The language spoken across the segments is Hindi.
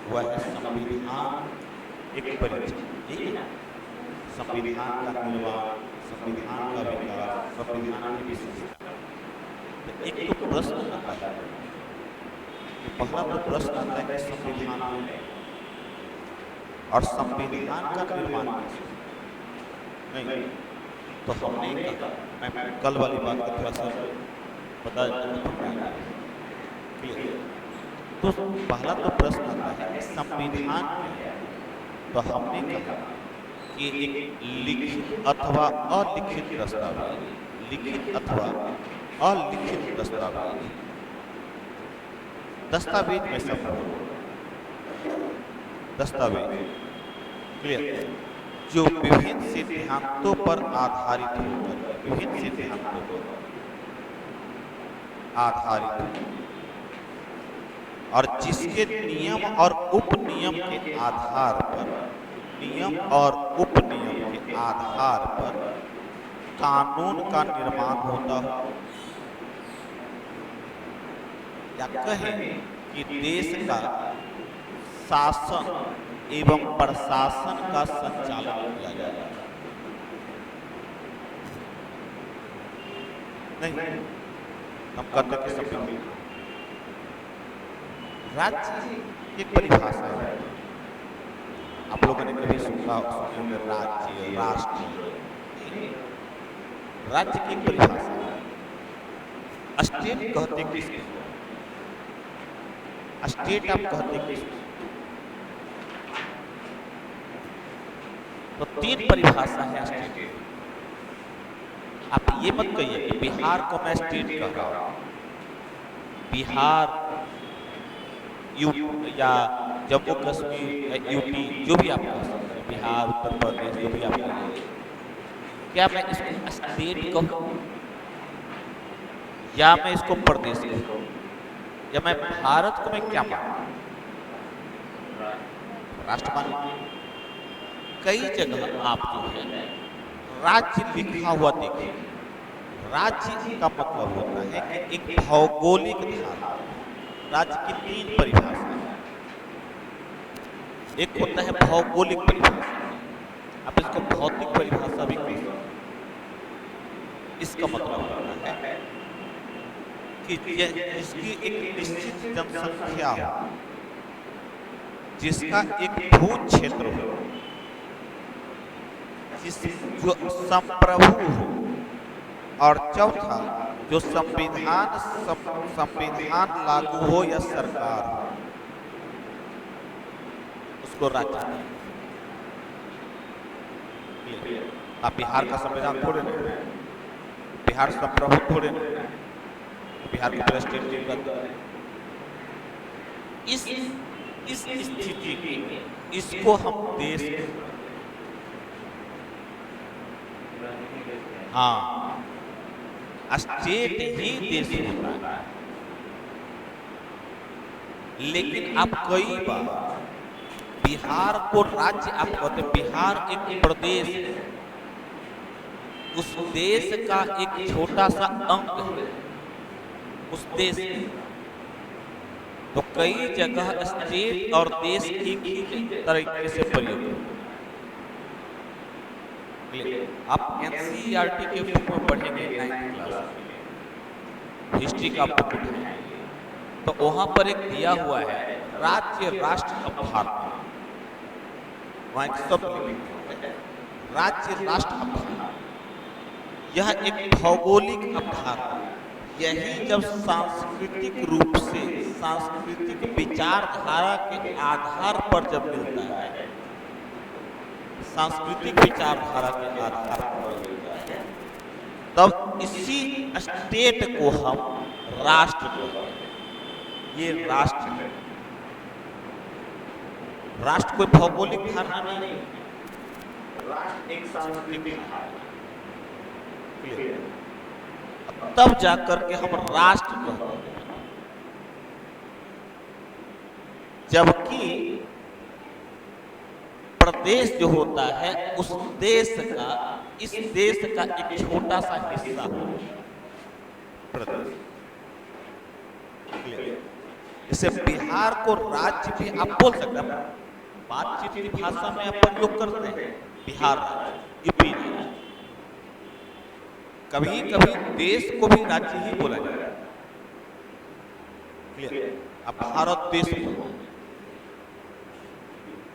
वह है संविधान एक परीक्षा, ठीक है ना। संविधान का निर्माण, संविधान का विकास, संविधान की विशेषता। तो एक तो प्रश्न आता है कि पहला तो प्रश्न आता है कि संविधान है और संविधान का निर्माण कैसे नहीं। तो हमने कहा, मैं कल वाली बात का थोड़ा सा बता देता हूँ। तो पहला तो प्रश्न आता है कि संविधान क्या है। तो हमने कहा कि एक लिखित अथवा अलिखित दस्तावेज, लिखित अथवा अलिखित दस्तावेज, दस्तावेज में सब दस्तावेज क्लियर, जो विभिन्न सिद्धांतों पर आधारित होकर, विभिन्न सिद्धांतों पर आधारित और जिसके नियम और उपनियम के आधार पर, नियम और उपनियम के आधार पर कानून का निर्माण होता हो, या कहें कि देश का शासन एवं प्रशासन का संचालन किया जाता है। नहीं, हम कहते हैं कि संविधान राज्य की परिभाषा है। आप लोगों ने कभी सुना होगा राज्य, राष्ट्र, राज्य की परिभाषा है। स्टेट कहते किसको? स्टेट आप कहते किसको? तो तीन परिभाषा है स्टेट की। आप ये मत कहिए कि बिहार को मैं स्टेट कह रहा हूं। बिहार या जम्मू कश्मीर, यूपी, जो भी आप कह सकते हैं, बिहार, उत्तर प्रदेश, जो भी आप कहें, क्या मैं इसको स्टेट कहूं या मैं इसको प्रदेश कहूं, या मैं भारत को मैं क्या मानूं? राष्ट्र मानूं। कई जगह आप जो है राज्य लिखा हुआ देखिए। राज्य का मतलब होता है कि एक भौगोलिक धारा। राज्य की तीन परिभाषा, एक होता है भौगोलिक परिभाषा, आप इसको भौतिक परिभाषा भी कह सकते हैं। इसका मतलब होता है कि जिसकी एक निश्चित जनसंख्या हो, जिसका एक भू क्षेत्र हो, जो संप्रभु हो, और चौथा जो संविधान लागू हो या सरकार हो, उसको राज्य। आप बिहार का संविधान थोड़े नहीं, बिहार संप्रभु थोड़े नहीं, बिहार की प्रेसिडेंट इस स्थिति में इसको हम देश, हाँ, स्टेट ही देश होता है। लेकिन आप कई बार बिहार को राज्य आप कहते हैं, बिहार एक प्रदेश है, उस देश का एक छोटा सा अंग है उस देश में। तो कई जगह स्टेट और देश एक ही तरीके से प्रयोग होते हैं। आप एनसीईआरटी के बुक में पढ़ेंगे 9th क्लास में, हिस्ट्री का बुक उठाएंगे तो वहां पर एक दिया हुआ है राज्य राष्ट्र अवधारणा। वहां एक शब्द राज्य राष्ट्र अवधारणा, यह एक भौगोलिक अवधारणा। यही जब सांस्कृतिक रूप से, सांस्कृतिक विचारधारा के आधार पर जब मिलता है, सांस्कृतिक विचारधारा के आधार पर मिलता है, तब इसी स्टेट को हम राष्ट्र कहते हैं। ये राष्ट्र है। राष्ट्र कोई भौगोलिक धारणा नहीं, राष्ट्र एक सांस्कृतिक धारणा। तब जाकर के हम राष्ट्र कहते हैं। जबकि प्रदेश जो होता है उस देश का, इस देश का एक छोटा सा हिस्सा होता है प्रदेश। जैसे बिहार को राज्य भी आप बोल सकते हैं, बातचीत की भाषा में आप प्रयोग करते हैं बिहार राज्य, यूपी राज्य। कभी कभी देश को भी राज्य ही बोला जाता है। क्लियर? अब भारत देश बोलो,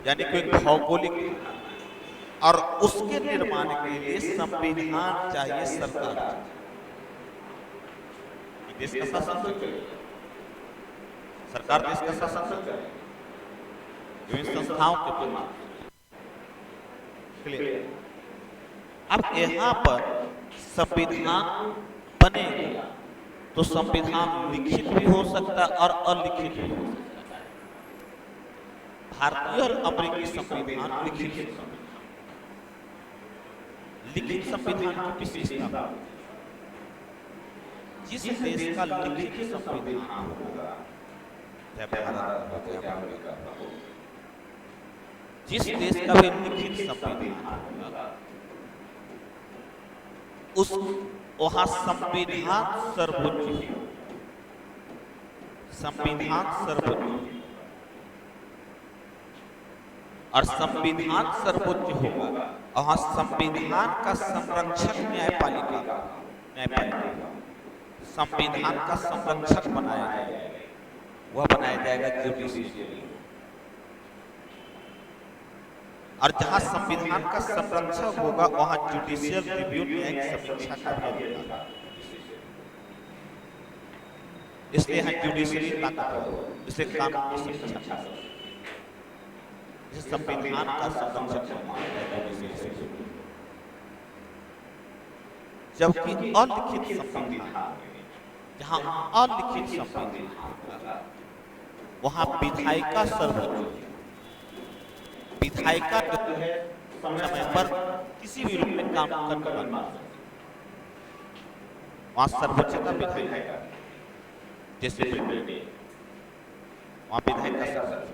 यानी कोई भौगोलिक, और उसके निर्माण के लिए संविधान चाहिए, सरकार चाहिए, देश का शासन करे, सरकार देश का शासन करे, विभिन्न संस्थाओं के द्वारा। क्लियर? अब यहाँ पर संविधान बनेगा तो संविधान लिखित भी हो सकता है और अलिखित भी हो सकता है। भारतीय और अमेरिकी संविधान लिखित संविधान की विशेषता, जिस देश का लिखित संविधान होगा, चाहे भारत हो चाहे अमेरिका हो, जिस देश का भी लिखित संविधान होगा, उस वहां संविधान सर्वोच्च, संविधान सर्वोच्च, और संविधान सर्वोच्च होगा, वहां संविधान का संरक्षक न्यायपालिका, संविधान का संरक्षक बनाया जाएगा, वह बनाया जाएगा जुडिशियरी। और जहां संविधान का संरक्षक होगा वहां जुडिशियल रिव्यू, न्यायिक समीक्षा का भी अधिकार। इसलिए यहाँ जुडिशियरी ताकतवर, इसे कानून की समीक्षा, इसे संविधान का संरक्षक माना जाएगा जुडिशियरी। जबकि अलिखित संविधान, जहां अलिखित संविधान, वहां विधायिका सर्वोच्च, विधायिका जो है समय पर किसी भी रूप में काम करने वाला, वहां सर्वोच्चता विधायिका, जैसे वहां विधायिका सर्वोच्च,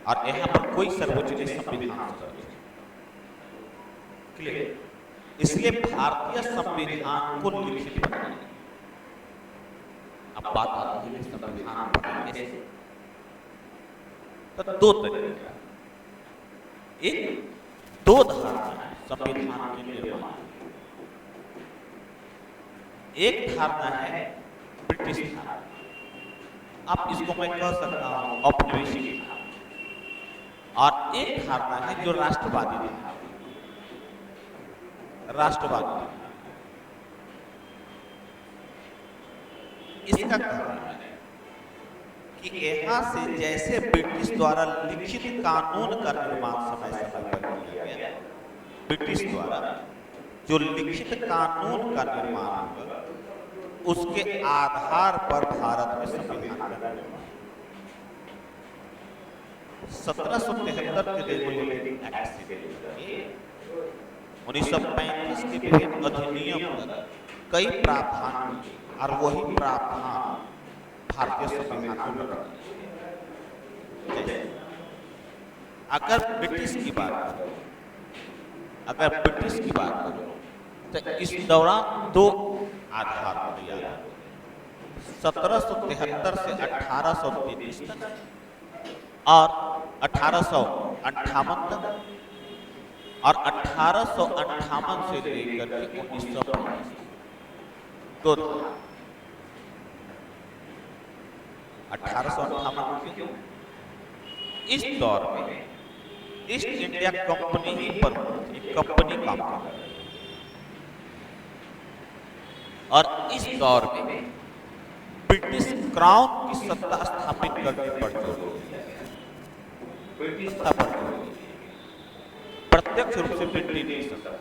और यहाँ पर कोई सर्वोच्च नहीं, संविधान सर्वोच्च। क्लियर? इसलिए भारतीय संविधान को लिखित बनाना। अब बात आती है संविधान बनाने से, तो दो तरीका, एक दो धारणा है संविधान के निर्माण। एक धारणा है ब्रिटिश धारणा, आप इसको मैं कह सकता हूं औपनिवेशिक धारणा, और एक धारणा है जो राष्ट्रवादी धारणा, राष्ट्रवादी। इसका कारण है कि यहाँ से जैसे ब्रिटिश द्वारा लिखित कानून का निर्माण समय समय पर किया गया, ब्रिटिश द्वारा जो लिखित कानून का निर्माण हुआ, उसके आधार पर भारत में संविधान का निर्माण। 1773 के रेगुलेटिंग एक्ट से 1935 के विभिन्न अधिनियम तक कई प्रावधान, और वही प्रावधान भारतीय संविधान में रखा। अगर ब्रिटिश की बात करो, अगर ब्रिटिश की बात करो तो इस दौरान दो आधार दिया, 1773 से 1833 तक और 1858 तक, और 1858 से लेकर के 1950 दो 1858 क्यों? इस दौर में ईस्ट इंडिया कंपनी ही पर कंपनी काम कर रही, और इस दौर में ब्रिटिश क्राउन की सत्ता स्थापित करने पर जोर दिया गया। ब्रिटिश सत्ता प्रत्यक्ष रूप से ब्रिटिश सत्ता।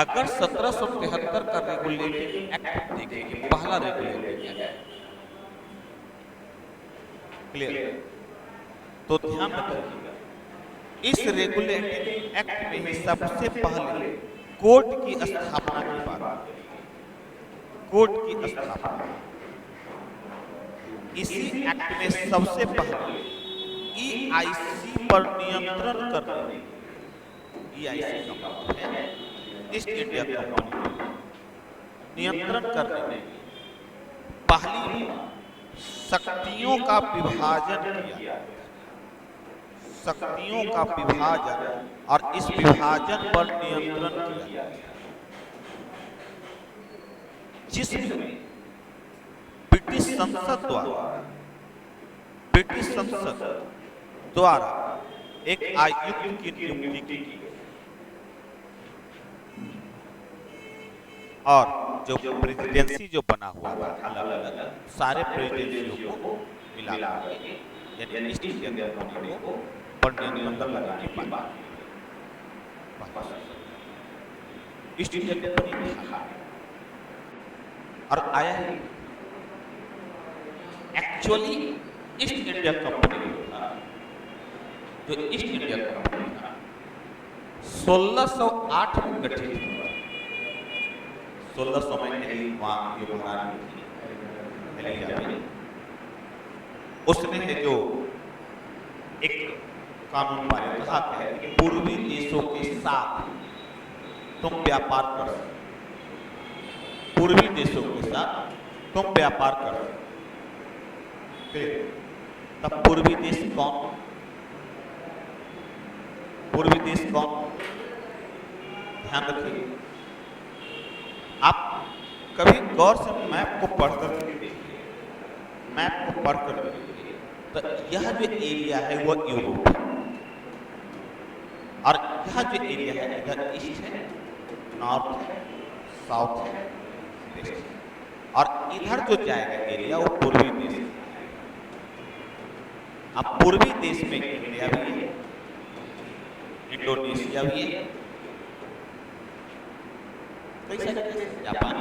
अगर 1773 का रेगुलेटिंग एक्ट देखेंगे, पहला रेगुलेटिंग एक्ट, क्लियर? तो ध्यान रखिएगा, इस रेगुलेटिंग एक्ट में ही सबसे पहले कोर्ट की स्थापना की बात, कोर्ट की स्थापना। इसी एक्ट में सबसे पहले EIC पर नियंत्रण करने, EIC का मतलब है ईस्ट इंडिया कंपनी, नियंत्रण करने पहली बार शक्तियों का विभाजन किया, शक्तियों का विभाजन, और इस विभाजन पर नियंत्रण किया, जिसमें ब्रिटिश संसद द्वारा एक आयुक्त की नियुक्ति की, और जो प्रेसिडेंसी जो बना हुआ था अलग अलग सारे प्रेसिडेंसियों को मिला के, यानी ईस्ट इंडिया कंपनी को पर नियंत्रण लगाने की बात, ईस्ट इंडिया कंपनी था और आया है एक्चुअली ईस्ट इंडिया कंपनी था, जो ईस्ट इंडिया कंपनी था 1608 में गठित हुआ। 1600 में वहां जो महारानी थी उसने है जो एक कानून पारित कहा है कि पूर्वी देशों के साथ तुम व्यापार कर सकते, पूर्वी देशों के साथ तुम व्यापार कर सकते। तब पूर्वी देश कौन, पूर्वी देश कौन, ध्यान रखिए आप कभी गौर से मैप को पढ़कर देखिए, मैप को पढ़कर देखिए तो यह जो एरिया है वह यूरोप है, और यह जो एरिया है इधर ईस्ट है, नॉर्थ है, साउथ है, वेस्ट है, और इधर जो जाएगा एरिया वो पूर्वी देश है। अब पूर्वी देश में इंडिया भी है, इंडोनेशिया भी है, जापान।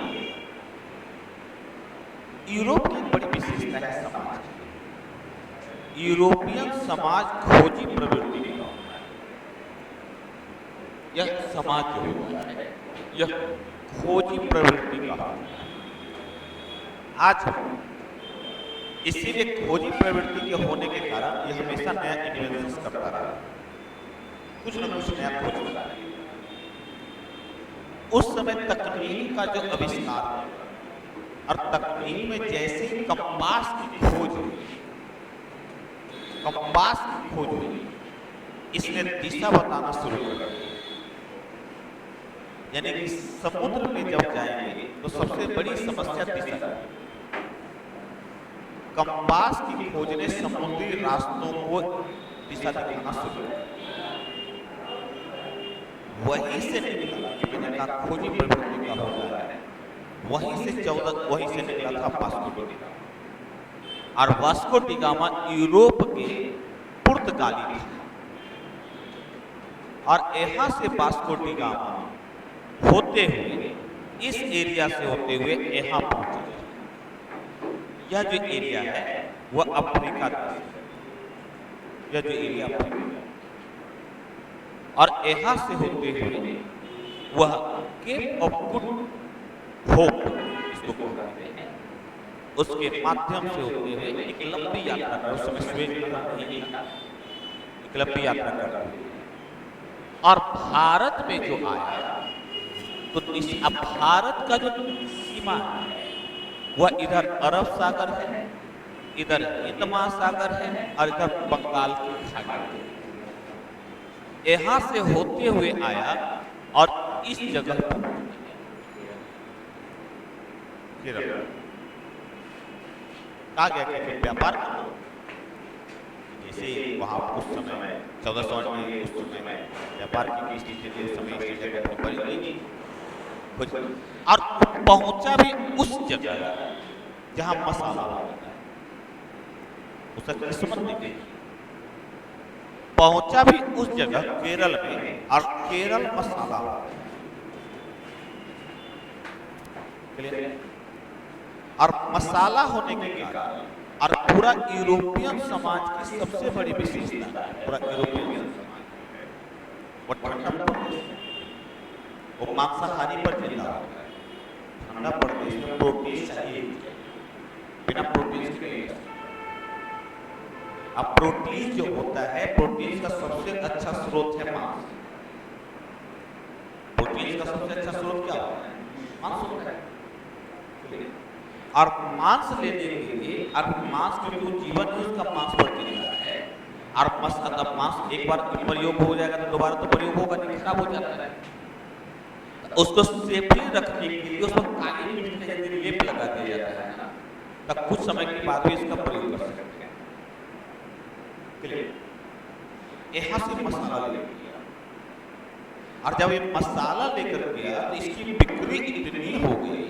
यूरोप की बड़ी विशेषता है समाज, यूरोपियन समाज खोजी प्रवृत्ति का, यह समाज जो होता है यह खोजी प्रवृत्ति का। आज इसीलिए खोजी प्रवृत्ति के होने के कारण यह हमेशा नया इन्वेंशन करता रहा, कुछ न कुछ नया खोजता है। उस समय तकनीक का जो आविष्कार और तकनीक में जैसे कंपास की खोज हुई, कंपास की खोज हुई, इसने दिशा बताना शुरू कर दिया। यानी कि समुद्र में जब जाएंगे तो सबसे बड़ी समस्या दिशा है। कंपास की खोज ने समुद्री रास्तों को दिशा दिखाना शुरू कर, वहीं से निकला कि मैंने कहा खोजी प्रवृत्ति का होता है, वहीं से निकला था वास्को डी गामा, और वास्को डी गामा यूरोप के पुर्तगाली था, और यहाँ से वास्को डी गामा होते हुए इस एरिया से होते हुए यहाँ पहुंचे। यह जो एरिया है वह अफ्रीका देश है, यह जो एरिया अफ्रीका, और यहाँ से होते हुए वह केप ऑफ गुड होप इसको कहते हैं, उसके माध्यम से होते हुए एक लंबी यात्रा कर, उस समय स्वेज एक लंबी यात्रा करते हुए और भारत में जो आया तो अब भारत का जो सीमा है वह इधर अरब सागर है, इधर हिंद महासागर है, और इधर बंगाल की खाड़ी है। यहाँ से होते हुए आया और इस जगह पर कहा गया कि व्यापार, जैसे वहां उस समय 1400 में उस समय व्यापार की स्थिति थी, उस समय इस जगह पर बड़ी गई और पहुंचा भी उस जगह जहां मसाला होता है, उसका किस्मत नहीं, पहुंचा भी उस जगह केरल में, और केरल मसाला और मसाला होने के कारण और पूरा यूरोपियन समाज की सबसे बड़ी विशेषता है, पूरा यूरोपियन वो ठंडा प्रदेश, वो मांसाहारी पर जिंदा होता है, ठंडा प्रदेश में प्रोटीन चाहिए, बिना प्रोटीन के नहीं। अब प्रोटीन जो होता है, प्रोटीन का सबसे अच्छा स्रोत है मांस। प्रोटीन का सबसे अच्छा स्रोत क्या होता है? मांस होता है। और मांस लेने के लिए, और मांस क्योंकि वो जीवन है उसका मांस बढ़ते जा रहा है, और अगर मांस एक बार प्रयोग हो जाएगा तो दोबारा तो प्रयोग होगा नहीं, खराब हो जाता है। तो उसको सेफली रखने के लिए उस पर काली मिर्च का यदि लेप लगा दिया जाता है ना, तब कुछ समय के बाद भी इसका प्रयोग कर सकते हैं। यहाँ से मसाला लेकर गया, और जब ये मसाला लेकर गया तो इसकी बिक्री इतनी हो गई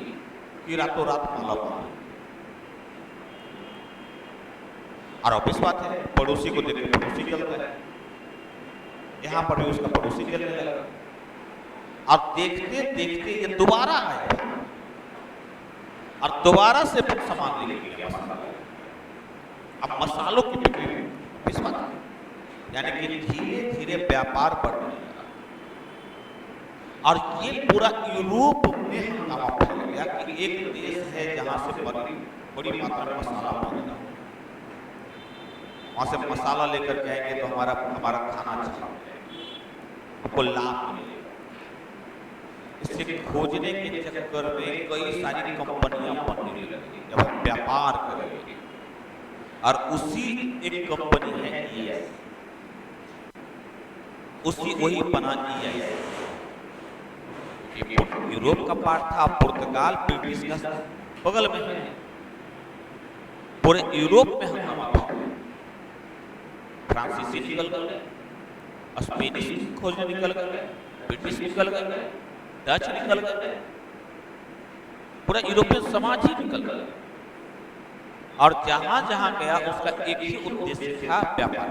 कि रातों रात माला बना। और ऑब्वियस बात है, पड़ोसी को देख के पड़ोसी जलता है, यहाँ पर भी उसका पड़ोसी जलने लगा। और देखते देखते ये दोबारा आया और दोबारा से कुछ सामान लेके गया मसाला। अब मसालों की बिक्री इस बात है, यानी कि धीरे धीरे व्यापार बढ़ने लगा। और ये पूरा यूरोप में हंगामा फैल गया कि एक देश है जहां से बड़ी मात्रा में मसाला बनेगा, वहां से मसाला लेकर के आएंगे तो हमारा खाना अच्छा हमको लाभ मिलेगा। इसे खोजने के चक्कर में कई सारी कंपनियां बनने लगी, जब हम व्यापार करेंगे। और उसी एक कंपनी है ES, उसी वही बना ES। यूरोप का पार्ट था, पुर्तगाल ब्रिटिश का बगल में है, पूरे यूरोप में हंगामा था। फ्रांसीसी निकल गए, स्पेनिश खोजने निकल गए, ब्रिटिश निकल गए, डच निकल गए, पूरा यूरोपियन समाज ही निकल गया। और जहां जहां गया उसका एक ही उद्देश्य था, व्यापार।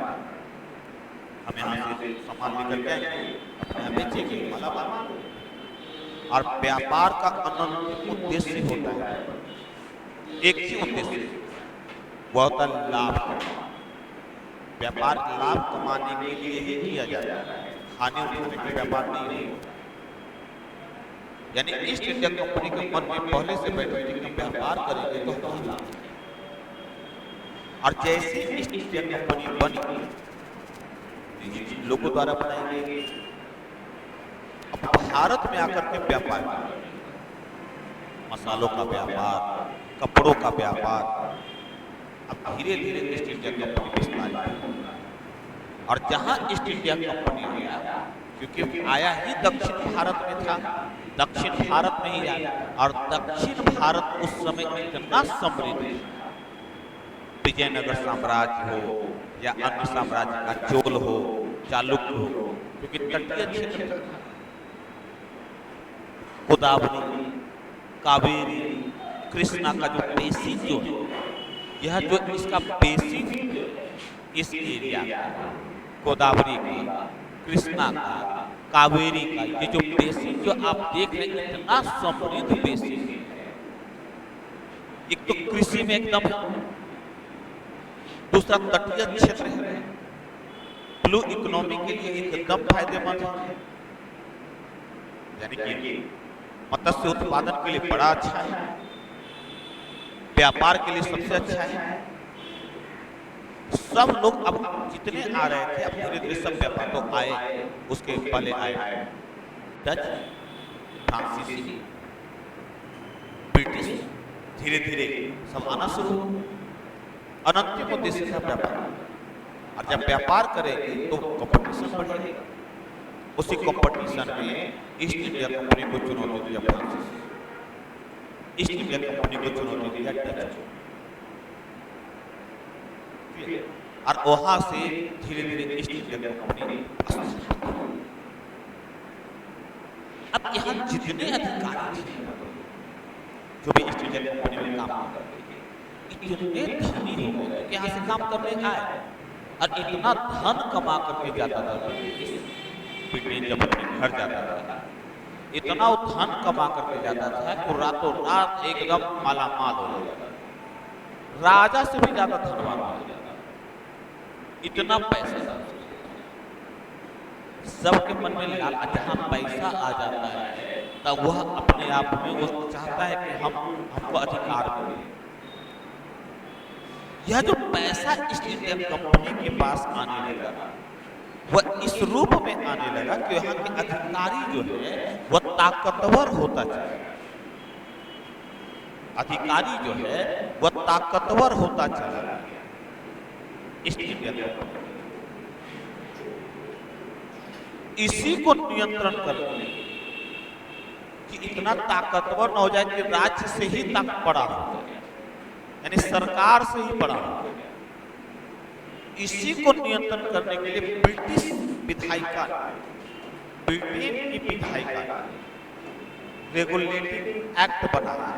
हम यहाँ से सामान लेकर के आएंगे, अपने यहाँ बेचेंगे, माला बनाएंगे। और व्यापार का अनंत उद्देश्य होता है, एक ही उद्देश्य, वह होता है लाभ कमाना। व्यापार लाभ कमाने के लिए ही किया जाता है, खाने उठाने के व्यापार नहीं होता। यानी ईस्ट इंडिया कंपनी के मन में पहले से बैठे थे कि व्यापार करेंगे तो हम लाभ। और जैसे ईस्ट इंडिया कंपनी बनी, लोगों द्वारा बनाई गई, अब भारत में आकर के व्यापार, मसालों का व्यापार, कपड़ों का व्यापार, अब धीरे धीरे ईस्ट इंडिया कंपनी विस्तारित हुई। और जहां ईस्ट इंडिया कंपनी आया, क्योंकि आया ही दक्षिण भारत में था, दक्षिण भारत में ही आया। और दक्षिण भारत उस समय इतना समृद्ध, विजयनगर साम्राज्य हो या अन्य साम्राज्य का चोल हो, चालुक्य हो, क्योंकि तटीय क्षेत्र था। गोदावरी, कावेरी, कृष्णा का जो बेसिन जो है, यह जो इसका बेसिन इस एरिया का, गोदावरी का, कृष्णा का, कावेरी का, ये जो बेसिन जो आप देख रहे हैं, इतना समृद्ध बेसिन है। एक तो कृषि में एकदम, दूसरा तटीय क्षेत्र है, ब्लू इकोनॉमी के लिए एकदम फायदेमंद है, यानी कि मत्स्य उत्पादन के लिए बड़ा अच्छा है, व्यापार के लिए सबसे अच्छा है। सब लोग अब जितने आ रहे थे, अब धीरे धीरे सब व्यापार तो आए, उसके पहले आए डच, फ्रांसीसी, ब्रिटिश, धीरे धीरे सब आना शुरू हो। अनंत उद्देश्य था व्यापार। और जब व्यापार करेंगे तो कंपटीशन बढ़ेगा। उसी कंपटीशन में ईस्ट इंडिया कंपनी को चुनौती दिया फ्रांसीसी, ईस्ट इंडिया कंपनी को चुनौती दिया डच। और वहां से धीरे धीरे ईस्ट इंडिया कंपनी, अब यहाँ जितने अधिकारी थे जो भी ईस्ट इंडिया कंपनी में काम करते थे, इतने धनी हो गए कि यहाँ से काम करने आए और इतना धन कमा करके जाता था। ब्रिटेन जब अपने घर जाता था, इतना वो धन कमा करके जाता था कि रातों रात एकदम मालामाल हो जाता था, राजा से भी ज्यादा धनवान हो जाता, इतना पैसा। सबके मन में लालच, जहाँ पैसा आ जाता है तब वह अपने आप में वो चाहता है कि हमको अधिकार मिले। यह जो पैसा ईस्ट इंडिया कंपनी के पास आने लगा, वह इस रूप में आने लगा कि यहाँ के अधिकारी जो है वह ताकतवर होता चला। अधिकारी जो है वह ताकतवर होता चला गया ईस्ट इंडिया कंपनी। इसी को नियंत्रण करने कि इतना ताकतवर न हो जाए कि राज्य से ही तक बड़ा हो जाए, यानी सरकार से ही बड़ा हो जाए। इसी को नियंत्रण करने के लिए ब्रिटिश विधायिका, ब्रिटेन की विधायिका रेगुलेटिंग एक्ट बनाया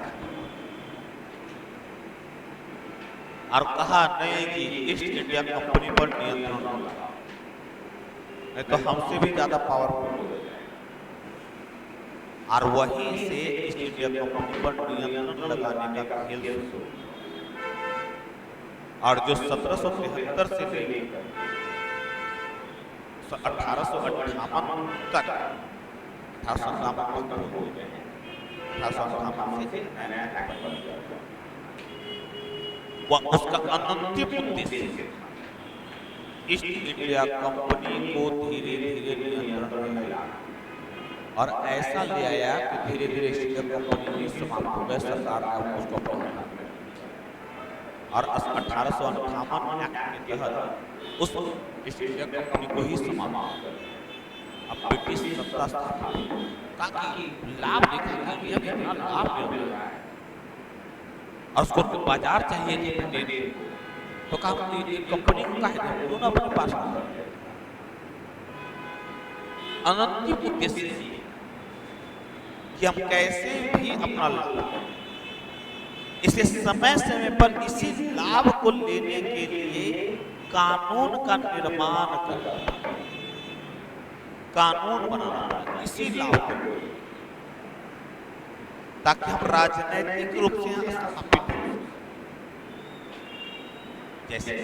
और कहा नहीं कि ईस्ट इंडिया कंपनी पर नियंत्रण होगा, नहीं तो हमसे भी ज्यादा पावरफुल हो जाए। और वहीं से ईस्ट इंडिया कंपनी पर नियंत्रण लगाने का खेल शुरू। और जो 1773 से लेकर 1858 तक 1858 से वह उसका अंतिम उद्देश्य ईस्ट इंडिया कंपनी को धीरे धीरे नियंत्रण में लाना और ऐसा ले आया कि धीरे धीरे ईस्ट इंडिया कंपनी भी समाप्त हो गए, सरकार ने उसको अपनाया। और 1858 एक्ट के तहत उस ईस्ट इंडिया कंपनी को ही समाप्त कर अब ब्रिटिश सत्ता स्थापित ताकि लाभ देखा कि यह कितना लाभ मिल रहा है और उसको बाजार चाहिए कि ब्रिटेन, तो कहा कंपनी को काहे क्यों ना अपने पास अंतिम उद्देश्य कि हम कैसे भी अपना लाभ, इसे समय समय पर इसी लाभ को लेने के लिए कानून का निर्माण करना, कानून बनाना इसी लाभ को, ताकि हम राजनीतिक रूप से स्थापित हो। जैसे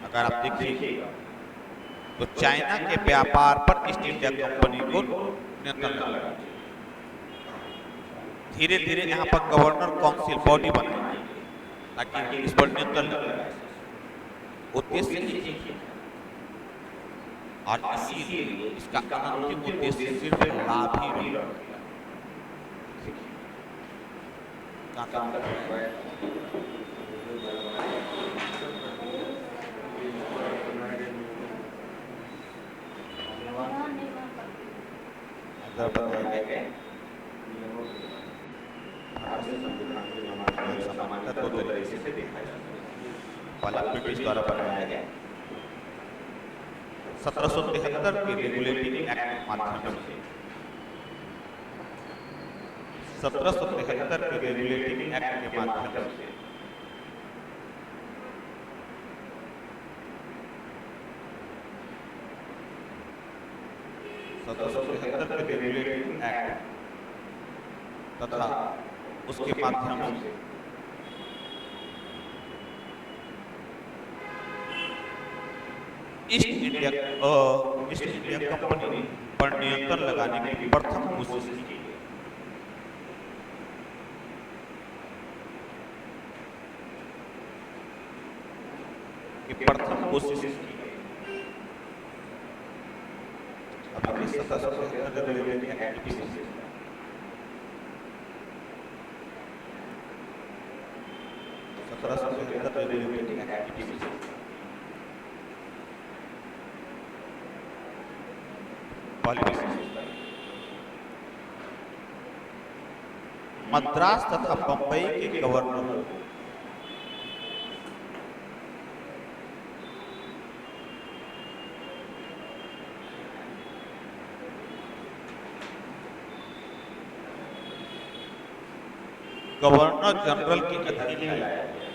अगर आप देखिए तो चाइना के व्यापार पर ईस्ट इंडिया कंपनी को नियंत्रण लगा, धीरे धीरे यहाँ पर गवर्नर काउंसिल बॉडी बनाई ताकि इस पर नियंत्रण लगा। उद्देश्य और इसीलिए इसका अंतिम उद्देश्य सिर्फ लाभ ही नहीं दो तरीके से देखा जाता है। पहला ब्रिटिश द्वारा बनाया गया 1773 के रेगुलेटिंग एक्ट के माध्यम से, 1773 के रेगुलेटिंग एक्ट के माध्यम से 1773 के रेगुलेटिंग एक्ट तथा उसके माध्यम से ईस्ट इंडिया कंपनी पर नियंत्रण लगाने की प्रथम कोशिश की। प्रथम कोशिश अभी 1773 रेगुलेटिंग एक्ट की 1773 रेगुलेटिंग एक्ट की मद्रास तथा बंबई के गवर्नर गवर्नर जनरल की अधीन लाया गया।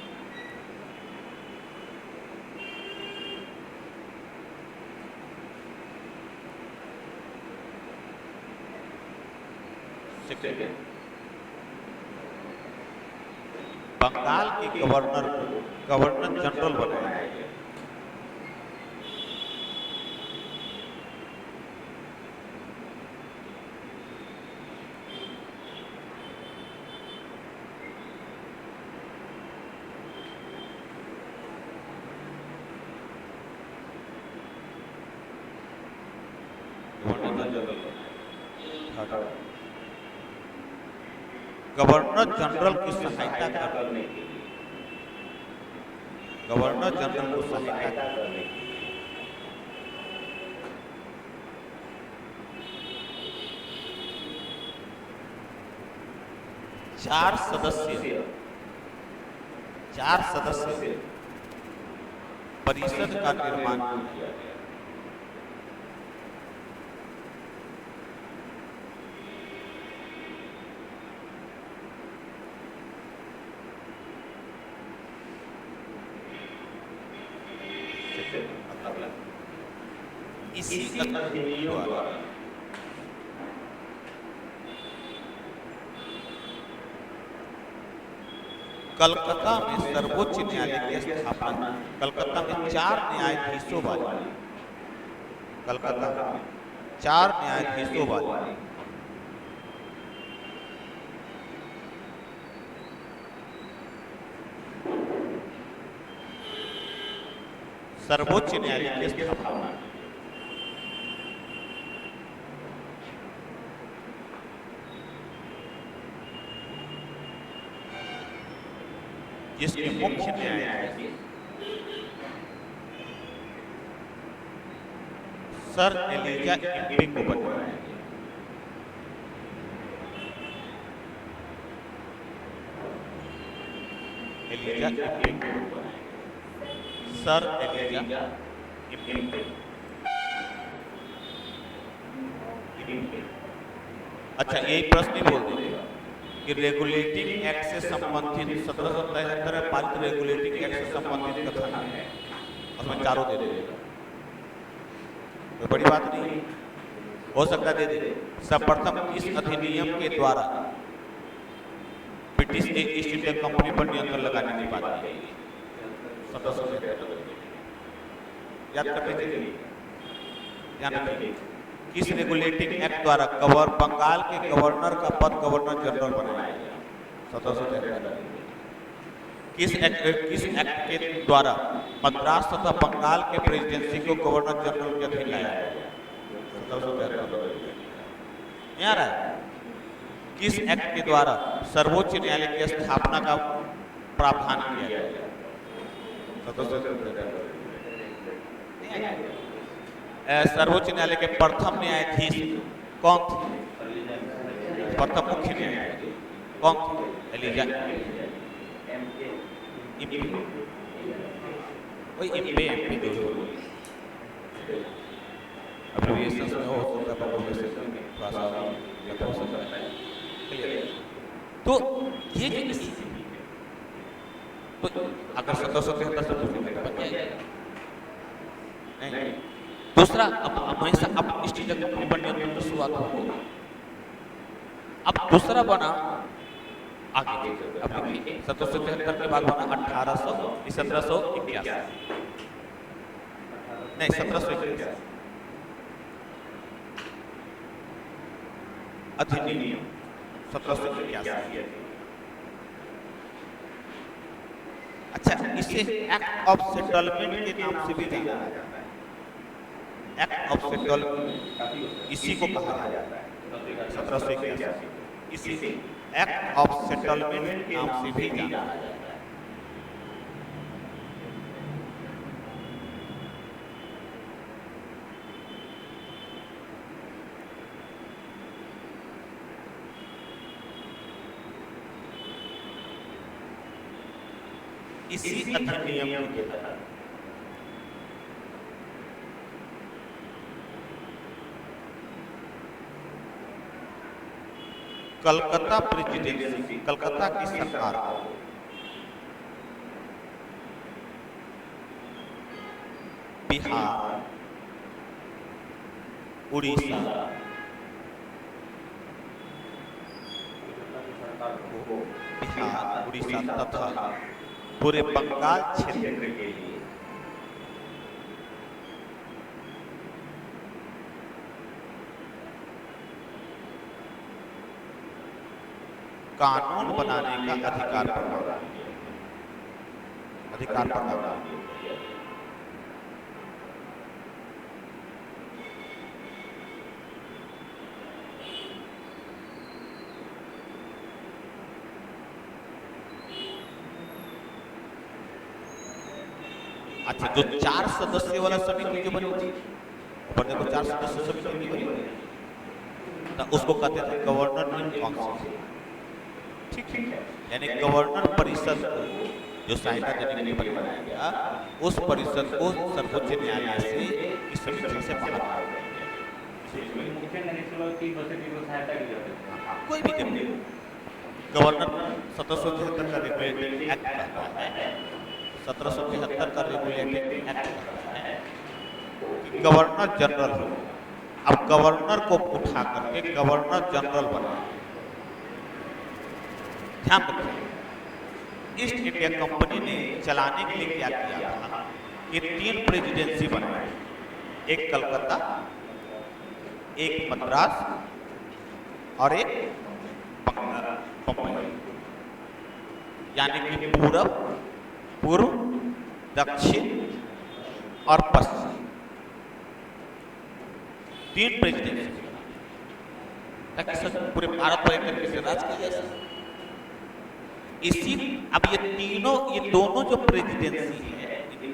बंगाल के गवर्नर को गवर्नर जनरल बनाया गया। गवर्नर जनरल की सहायता करने के लिए, गवर्नर जनरल को सहायता करने के लिए 4 सदस्य परिषद का निर्माण किया गया। इसी अधिनियम द्वारा कलकत्ता में सर्वोच्च न्यायालय की स्थापना, कलकत्ता में 4 न्यायाधीशों वाली, कलकत्ता में 4 न्यायाधीशों वाली सर्वोच्च न्यायालय की स्थापना, जिसके मुख्य न्यायाधीश सर एलिजा इम्पे को बनाया गया। एलिजा इम्पे को बनाया गया। Sir Elijah Impey. अच्छा, यही प्रश्न बोल देगा कि रेगुलेटिंग एक्ट से संबंधित 1773 में पारित रेगुलेटिंग एक्ट से संबंधित कथन है, उसमें चारों दे देगा, कोई बड़ी बात नहीं, हो सकता दे दे। सर्वप्रथम इस अधिनियम के द्वारा ब्रिटिश ईस्ट इंडिया कंपनी पर नियंत्रण लगाने की बात की गई। 1773 याद करने के लिए ध्यान रखिए, किस रेगुलेटिंग एक्ट द्वारा बंगाल के गवर्नर का पद गवर्नर जनरल बनाया गया। 1773 किस एक्ट के द्वारा मद्रास तथा बंगाल के प्रेसिडेंसी को गवर्नर जनरल के अधीन लाया गया। 1773 यहाँ रहा है। किस एक्ट के द्वारा सर्वोच्च न्यायालय की स्थापना का प्रावधान किया गया। 1773 सर्वोच्च न्यायालय के प्रथम न्यायाधीश कौन थे? प्रथम मुख्य न्यायाधीश कौन थे? Elijah Impey. वही इम्पे अब्रिविएशन में हो सकता है। तो ये जो तो अगर 1773 से पूछेंगे बन जाएगा नहीं। दूसरा, अब हमेशा अब ईस्ट इंडिया कंपनी पर नियंत्रण की शुरुआत हो गई। अब दूसरा बना आगे, अब देखिए 1773 के बाद बना 1781 नहीं 1781 अधिनियम 1781। अच्छा, इसे एक्ट ऑफ सेटलमेंट के नाम से भी जाना जाता है। एक्ट ऑफ सेटलमेंट इसी को कहा जाता है। 1781 इसी एक्ट ऑफ सेटलमेंट के नाम से भी जाना जाता है। इसी अधिनियम के तहत कलकत्ता प्रेसिडेंसी, कलकत्ता की सरकार बिहार, उड़ीसा, तथा पूरे बंगाल क्षेत्र के लिए कानून बनाने का अधिकार प्रदान किया। अच्छा, जो 4 सदस्य वाला समिति जो बनी थी, ऊपर देखो 4 सदस्य समिति बनी थी, तो उसको कहते थे गवर्नर इन काउंसिल। ठीक है, यानी गवर्नर परिषद को जो सहायता देने के लिए बनाया गया, उस परिषद को सर्वोच्च न्यायालय से इस समिति से बाहर कर दिया गया। मुख्य न्यायाधीश की बसेटी को सहायता की जाती है। कोई भी देखो, गवर्नर 1773 का रेगुलेटिंग एक्ट कहता है, 1773 का रेगुलेटिंग एक्ट कहता है कि गवर्नर जनरल हो। अब गवर्नर को उठा करके गवर्नर जनरल बना। ध्यान रखिए, ईस्ट इंडिया कंपनी ने चलाने के लिए क्या किया था कि 3 प्रेसिडेंसी बनाई, एक कलकत्ता, एक मद्रास और एक बम्बई, यानी कि पूर्व, दक्षिण और पश्चिम, 3 प्रेसिडेंसी, ताकि पूरे भारत पर एक तरीके से राज किया जा सके। इसी अब ये दोनों जो प्रेसिडेंसी है, इन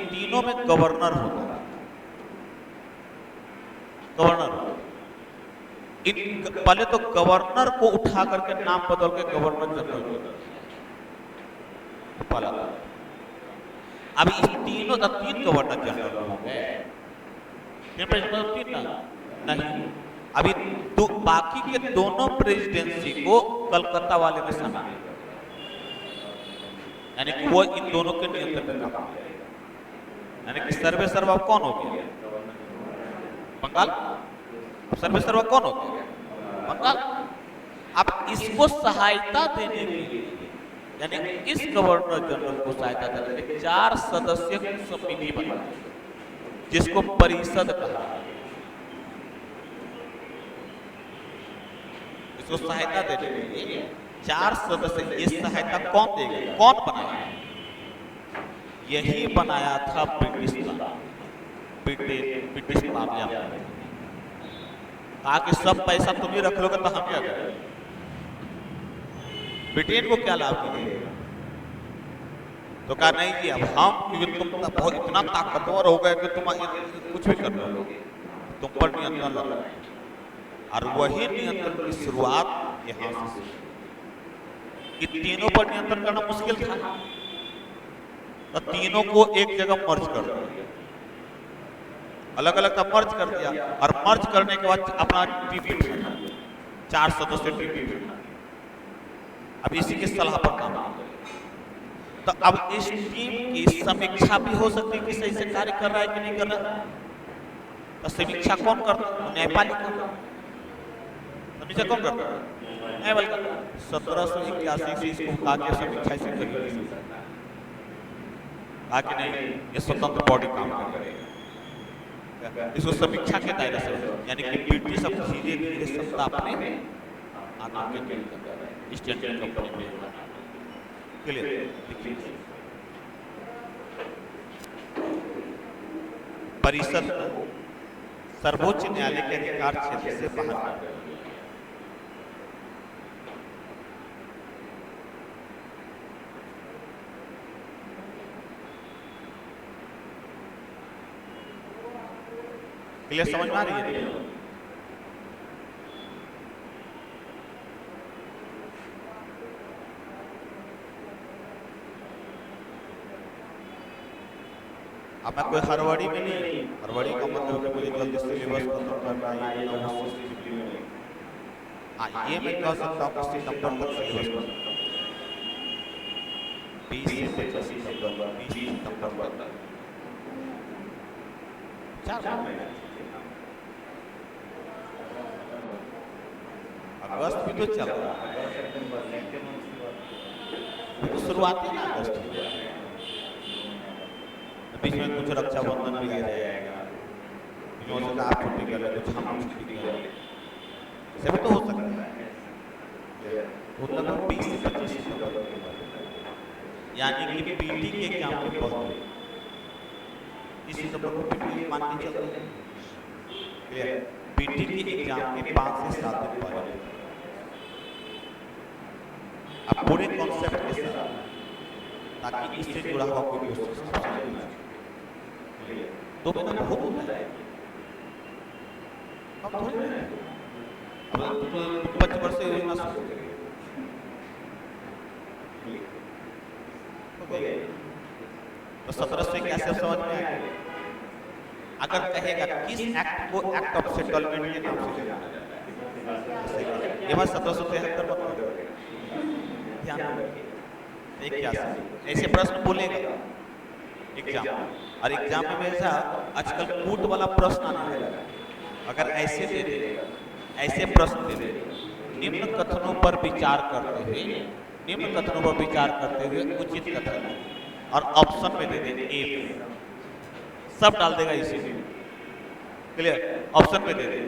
तीनों में गवर्नर होता है। पहले तो गवर्नर को उठा करके नाम बदल के गवर्नर जनरल पहला। अब इस 3 गवर्नर जनरल हो गए, 3 नहीं, अभी बाकी के दोनों प्रेसिडेंसी को कलकत्ता वाले में शामिल, यानी कि वो इन दोनों के नियंत्रण में काम करेगा। यानी कि सर्वे सर्वा कौन हो गया? बंगाल। सर्वे सर्वा कौन हो गया? बंगाल। अब इसको सहायता देने के लिए, यानी इस गवर्नर जनरल को सहायता देने के लिए 4 सदस्य समिति बनी, जिसको परिषद कहा। इसको सहायता देने के लिए 4 सदस्य, ये सहायता कौन देगा? कौन बनाया? यही बनाया था ब्रिटिश पार्लियामेंट। कहा कि सब पैसा तुम ही रख लोगे तो हम क्या करें? ब्रिटेन को क्या लाभ मिलेगा? तो कहा नहीं जी, अब हम, क्योंकि तुम बहुत इतना ताकतवर हो गए कि तुम कुछ भी कर लोगे, तुम पर नियंत्रण लगा। और वही नियंत्रण की शुरुआत यहाँ से, कि तीनों पर नियंत्रण करना मुश्किल था, तो तीनों को एक जगह मर्ज कर दिया, अलग अलग का मर्ज कर दिया। और मर्ज करने के बाद अपना टीम, 4 सदस्य टीम, अब इसी के सलाह पर काम। तो अब इस टीम की समीक्षा भी हो सकती है कि सही से कार्य कर रहा है कि नहीं कर रहा। तो समीक्षा कौन करता है? न्यायपालिका। समीक्षा कौन करता है? न्यायपालिका। 1781 से इसको कहा गया समीक्षा से करेगी, कहा कि नहीं, ये स्वतंत्र बॉडी काम करेगा। इसको समीक्षा के दायरे से, यानी कि ब्रिटिश अब धीरे धीरे सत्ता अपने ईस्ट इंडिया कंपनी में। परिषद सर्वोच्च न्यायालय के अधिकार क्षेत्र से बाहर कर दिया। क्लियर समझ में आ रही है? अब मैं कोई हड़बड़ी में नहीं, हड़बड़ी का मतलब कि मुझे जल्दी सिलेबस खत्म करना है, हाँ ये मैं कह सकता हूँ कि सितंबर तक सिलेबस 20 से 25 सितंबर, 20 सितंबर तक 4 महीने। अगस्त भी तो चल रहा है, तो शुरुआती ना अगस्त में, बीच में कुछ रक्षाबंधन भी आ जाएगा, से आप छुट्टी कर ले, कुछ हम छुट्टी कर ले, सब तो हो सकता है। तो लगभग 20 से 25 सितंबर, यानी कि पीटी के एग्जाम के पहले इस सितंबर को पीटी मान के चलते हैं। क्लियर? पीटी के एग्जाम के 5 से 7 दिन पहले अब पूरे कॉन्सेप्ट के साथ, ताकि इससे जुड़ा हुआ कोई क्वेश्चन 2 महीना बहुत होता है। अब थोड़ी ना अब 5 वर्ष से योजना शुरू हो गई। तो 17 से कैसे समझ में आएगा? अगर कहेगा किस एक्ट को एक्ट ऑफ सेटलमेंट के नाम से जाना जाता है, ये बात 1773 मतलब ध्यान रखिए। एक क्या ऐसे प्रश्न बोलेगा एग्जाम, और एग्जाम में ऐसा आजकल कूट वाला प्रश्न आने लगा। अगर ऐसे दे दे, ऐसे प्रश्न दे दे, निम्न कथनों पर विचार करते हुए, निम्न कथनों पर विचार करते हुए उचित कथन, और ऑप्शन में दे दे ए, सब डाल देगा इसी में। क्लियर? ऑप्शन में दे दे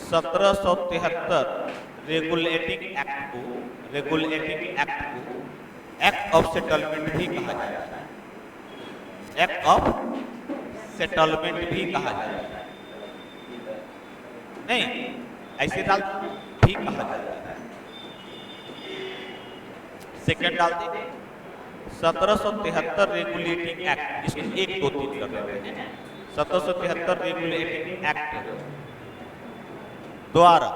1773 रेगुलेटिंग एक्ट को, रेगुलेटिंग एक्ट को एक्ट ऑफ सेटलमेंट भी कहा जाता है, एक्ट ऑफ सेटलमेंट भी कहा जाता है। नहीं, ऐसे डाल भी कहा जाता है। सेकंड डाल दे 1773 रेगुलेटिंग एक्ट, इसको 1 2 3 कर देते हैं। 1773 रेगुलेटिंग एक्ट द्वारा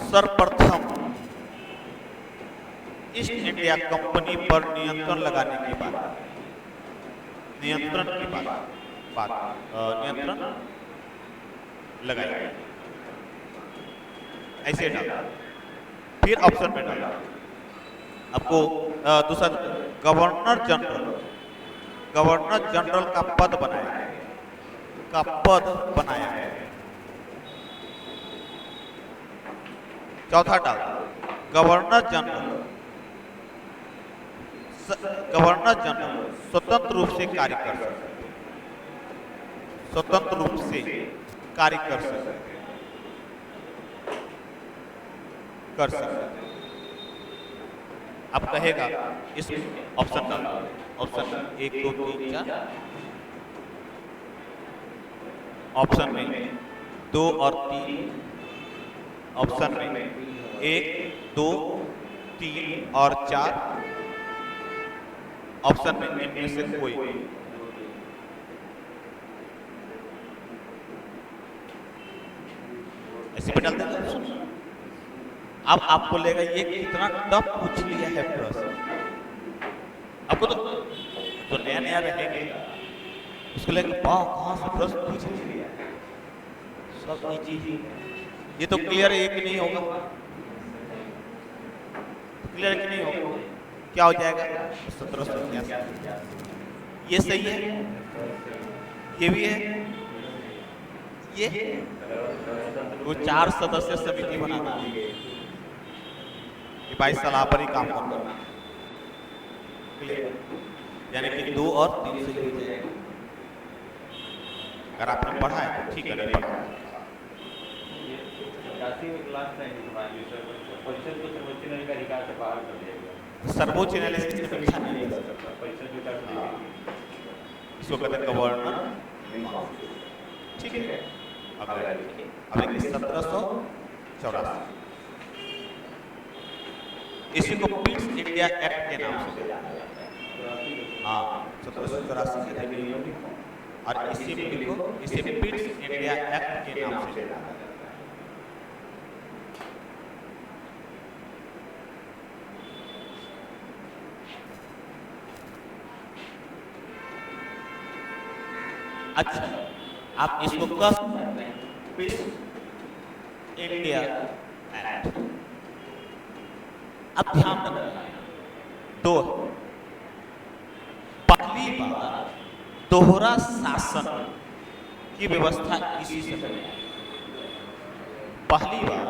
सर्वप्रथम ईस्ट इंडिया कंपनी पर नियंत्रण लगाने की बात, नियंत्रण की बात नियंत्रण लगाई, ऐसे डाला। फिर ऑप्शन में डाला आपको दूसरा गवर्नर जनरल, गवर्नर जनरल का पद बनाया है, का पद बनाया है। चौथा डाल गवर्नर जनरल, गवर्नर जनरल स्वतंत्र रूप से कार्य कर सकते, स्वतंत्र रूप से कार्य कर सकते, कर सकते। अब कहेगा इस ऑप्शन डाल, ऑप्शन 1 2 3 4, ऑप्शन में 2 और 3, ऑप्शन में 1 2 3 और 4, ऑप्शन में इनमें से कोई। ऐसे पे डाल देगा ऑप्शन। अब आपको लेगा ये कितना टफ पूछ लिया है प्रश्न। आपको तो नया नया रहेंगे, उसको लेकर कहाँ से प्रश्न पूछ लिया, सब इजी। ये तो क्लियर है कि नहीं होगा? क्लियर कि नहीं होगा? क्या हो जाएगा? 1783। ये सही है, ये भी है, ये वो 4 सदस्य समिति बनाना, ये 22 साल पर ही काम करना। क्लियर? यानी कि 2 और 3 से हो जाएगा। अगर आपने पढ़ा है तो ठीक है, नहीं पढ़ा सर्वोच्च न्यायालय से समीक्षा नहीं कर सकता, इसको कहते हैं गवर्नर। ठीक है, अब 1784 इसी को पिट्स इंडिया एक्ट के नाम से जाना जाता है। हाँ, 1784 के, और इसी में लिखो, इसे पिट्स इंडिया एक्ट के नाम से जाना जाता है। अच्छा, आप इसको कह सकते हैं पिट्स इंडिया एक्ट। अब ध्यान रखना, दो पहली बार दोहरा शासन की व्यवस्था इसी समय, पहली बार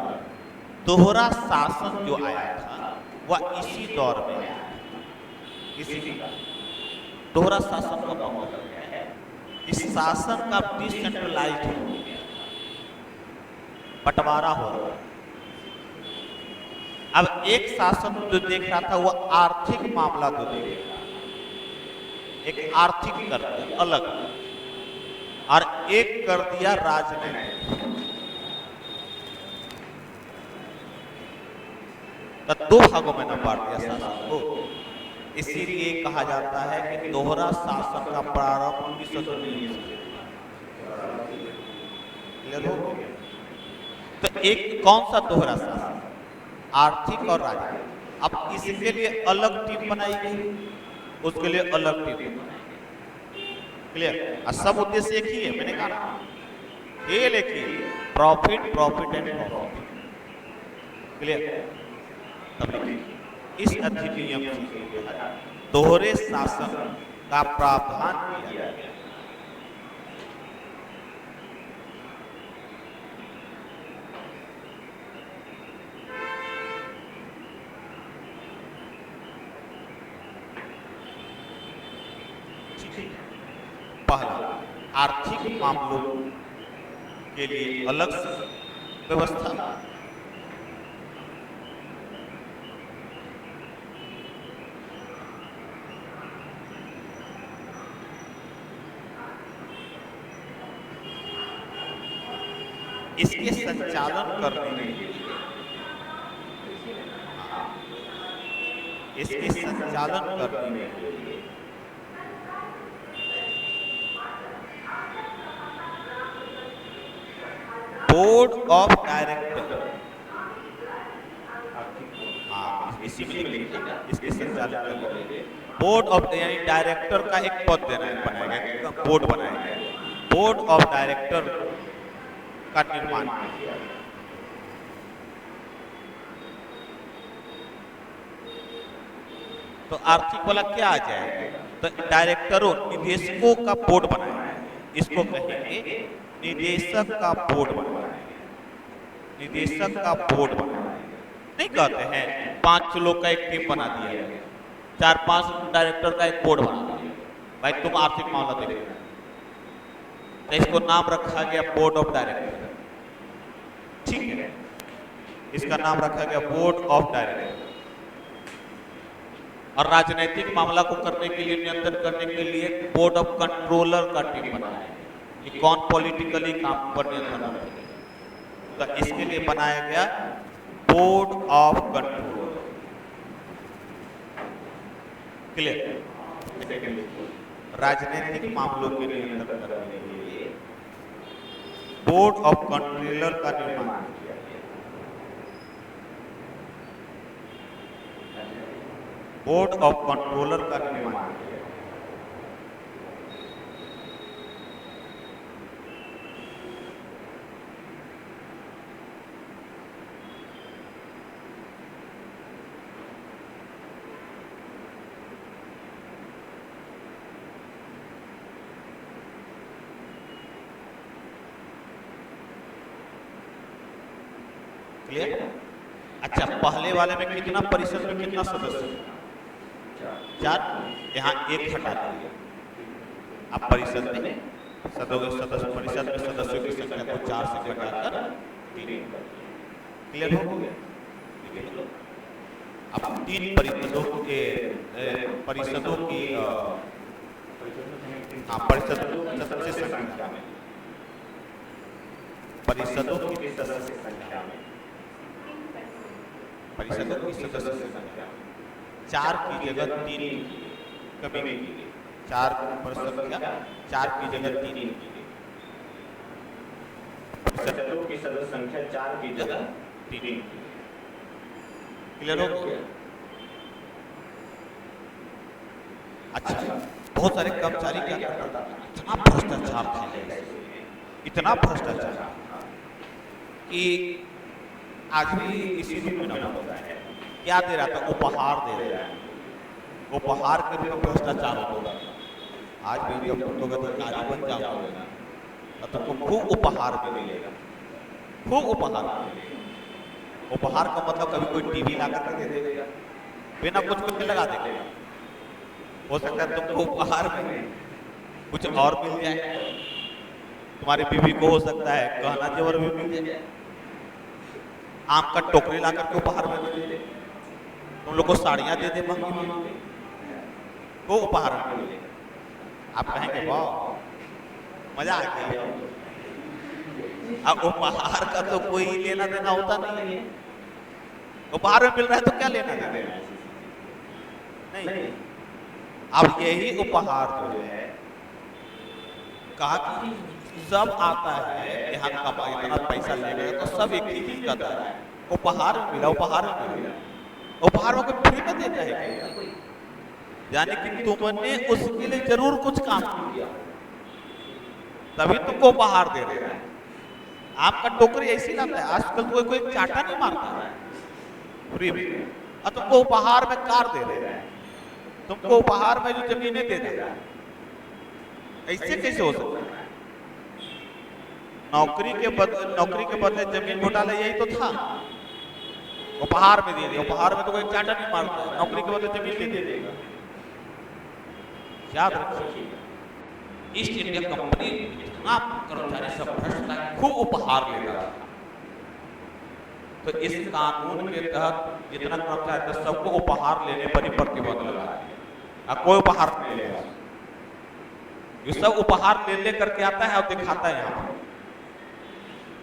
दोहरा शासन जो आया था वह इसी दौर में आया। इसी दोहरा शासन का मतलब है इस शासन का डिसेंट्रलाइज्ड हो गया, बंटवारा हो रहा। अब एक शासन जो देख रहा था वो आर्थिक मामला जो देख रहा था, एक आर्थिक कर दिया अलग, और एक कर दिया राजनीतिक। तो 2 भागों में न बांट दिया शासन को। इसीलिए कहा जाता है कि दोहरा शासन का प्रारंभ 1919 से, क्लियर हो गया? तो एक कौन सा दोहरा शासन? आर्थिक और राजनीतिक। अब इसके लिए अलग टीम बनाई गई, उसके लिए अलग टीम। क्लियर? और सब उद्देश्य एक ही है, मैंने कहा ना, खेल एक ही है, profit profit and profit. Clear? तब देखिए इस अधिनियम से दोहरे शासन का प्रावधान किया गया। पहला, आर्थिक मामलों के लिए अलग व्यवस्था। इसके संचालन करने के लिए, इसके संचालन करने के लिए बोर्ड ऑफ डायरेक्टर, इसी में लिखिए, इसके संचालन करने के लिए बोर्ड ऑफ, यानी डायरेक्टर का एक पद देना है, बनाया गया, बोर्ड बनाया गया, बोर्ड ऑफ डायरेक्टर का निर्माण किया। तो आर्थिक वाला क्या आ जाएगा? तो डायरेक्टरों, निदेशकों का बोर्ड बनाया है, इसको कहेंगे निदेशक का बोर्ड बनाया है। निदेशक का बोर्ड बनाया है, नहीं कहते हैं 5 लोग का एक टीम बना दिया, 4-5 डायरेक्टर का एक बोर्ड बना दिया, भाई तुम आर्थिक मामला देखो, तो इसको नाम रखा गया बोर्ड ऑफ डायरेक्टर। ठीक है, इसका नाम रखा गया बोर्ड ऑफ डायरेक्टर। और राजनीतिक मामला को करने के लिए, नियंत्रण करने के लिए बोर्ड ऑफ कंट्रोलर का टीम बनाया है कि कौन पॉलिटिकली काम पर नियंत्रण रखेगा। तो इसके लिए बनाया गया बोर्ड ऑफ कंट्रोलर। क्लियर? राजनीतिक मामलों के नियंत्रण करने के लिए बोर्ड ऑफ कंट्रोलर का निर्माण किया गया। बोर्ड ऑफ कंट्रोलर का निर्माण किया। क्लियर? अच्छा, पहले वाले में कितना परिषद में कितना सदस्य? 4। यहाँ 1 हटा दिया। अब परिषद में सदस्य, परिषद में सदस्यों की संख्या को 4 से घटाकर 3। क्लियर हो गया? अब 3 परिषदों के परिषदों की सदस्य संख्या में, परिषदों की सदस्य संख्या में, परिषदों की सदस्य संख्या 4 की जगह 3 कमी की गई। 4 पर संख्या 4 की जगह 3 की गई। परिषदों की सदस्य संख्या 4 की जगह 3। क्लियर हो गया? अच्छा, बहुत सारे कर्मचारी क्या करता था, इतना भ्रष्टाचार था, इतना भ्रष्टाचार कि आज भी इसी रूप में ना होता है। क्या दे रहा था? उपहार दे रहा है, उपहार के रूप में भ्रष्टाचार होता था। आज भी जब तुम लोग अधिकारी बन जाओगे ना, तो तुमको खूब उपहार मिलेगा, खूब उपहार मिलेगा। उपहार का मतलब कभी कोई टीवी ला कर दे देगा, बिना कुछ लगा देगा। हो सकता है तुमको उपहार में कुछ और मिल जाए, तुम्हारी बीवी को हो सकता है गहना जेवर भी मिल जाए, आम का टोकरी ला करके उपहार में दे दे, तुम लोग को साड़ियां दे दे महंगी, वो उपहार में। आप कहेंगे वाह मजा आ गया। अब उपहार का तो कोई लेना देना होता नहीं है, उपहार में मिल रहा है तो क्या लेना देना नहीं। अब यही उपहार जो है कहा कि सब आता है यहाँ का इतना पैसा लेगा तो सब एक ही चीज करता है, उपहार में मिला, उपहार में मिला। उपहार में कोई फ्री में देता है क्या? यानी कि तुमने उसके लिए जरूर कुछ काम किया तभी तुमको उपहार दे रहे हैं। आपका टोकरी ऐसी लाता है, आजकल कोई चाटा नहीं मारता है फ्री में, और तुमको उपहार में कार दे रहे हैं, तुमको उपहार में जो जमीनें दे रहे हैं। ऐसे कैसे हो सकता है? नौकरी के बदले जमीन घोटाला यही तो था, उपहार में दे दिया। उपहार में तो कोई चाटा नहीं मारता है, नौकरी के बदले जमीन दे देगा। याद रखिए, ईस्ट इंडिया कंपनी इतना कर्मचारी सब भ्रष्ट था, खूब उपहार लेता था। तो इस कानून के तहत जितना कर्मचारी था सबको उपहार लेने पर ही प्रतिबंध लगा दिया। कोई उपहार नहीं लेगा, ये सब उपहार ले करके आता है और दिखाता है यहाँ पर।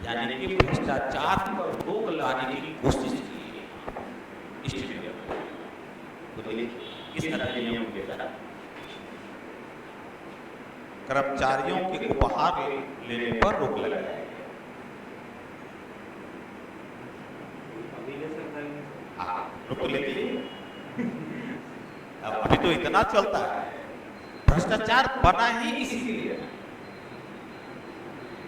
यानी कि भ्रष्टाचार पर रोक लगाने की कोशिश की ईस्ट इंडिया तो इस तरह के नियम के तहत कर्मचारियों के उपहार लेने पर रोक लगाई है। रोक लेती है। अभी तो इतना चलता है, भ्रष्टाचार बना ही इसी के लिए।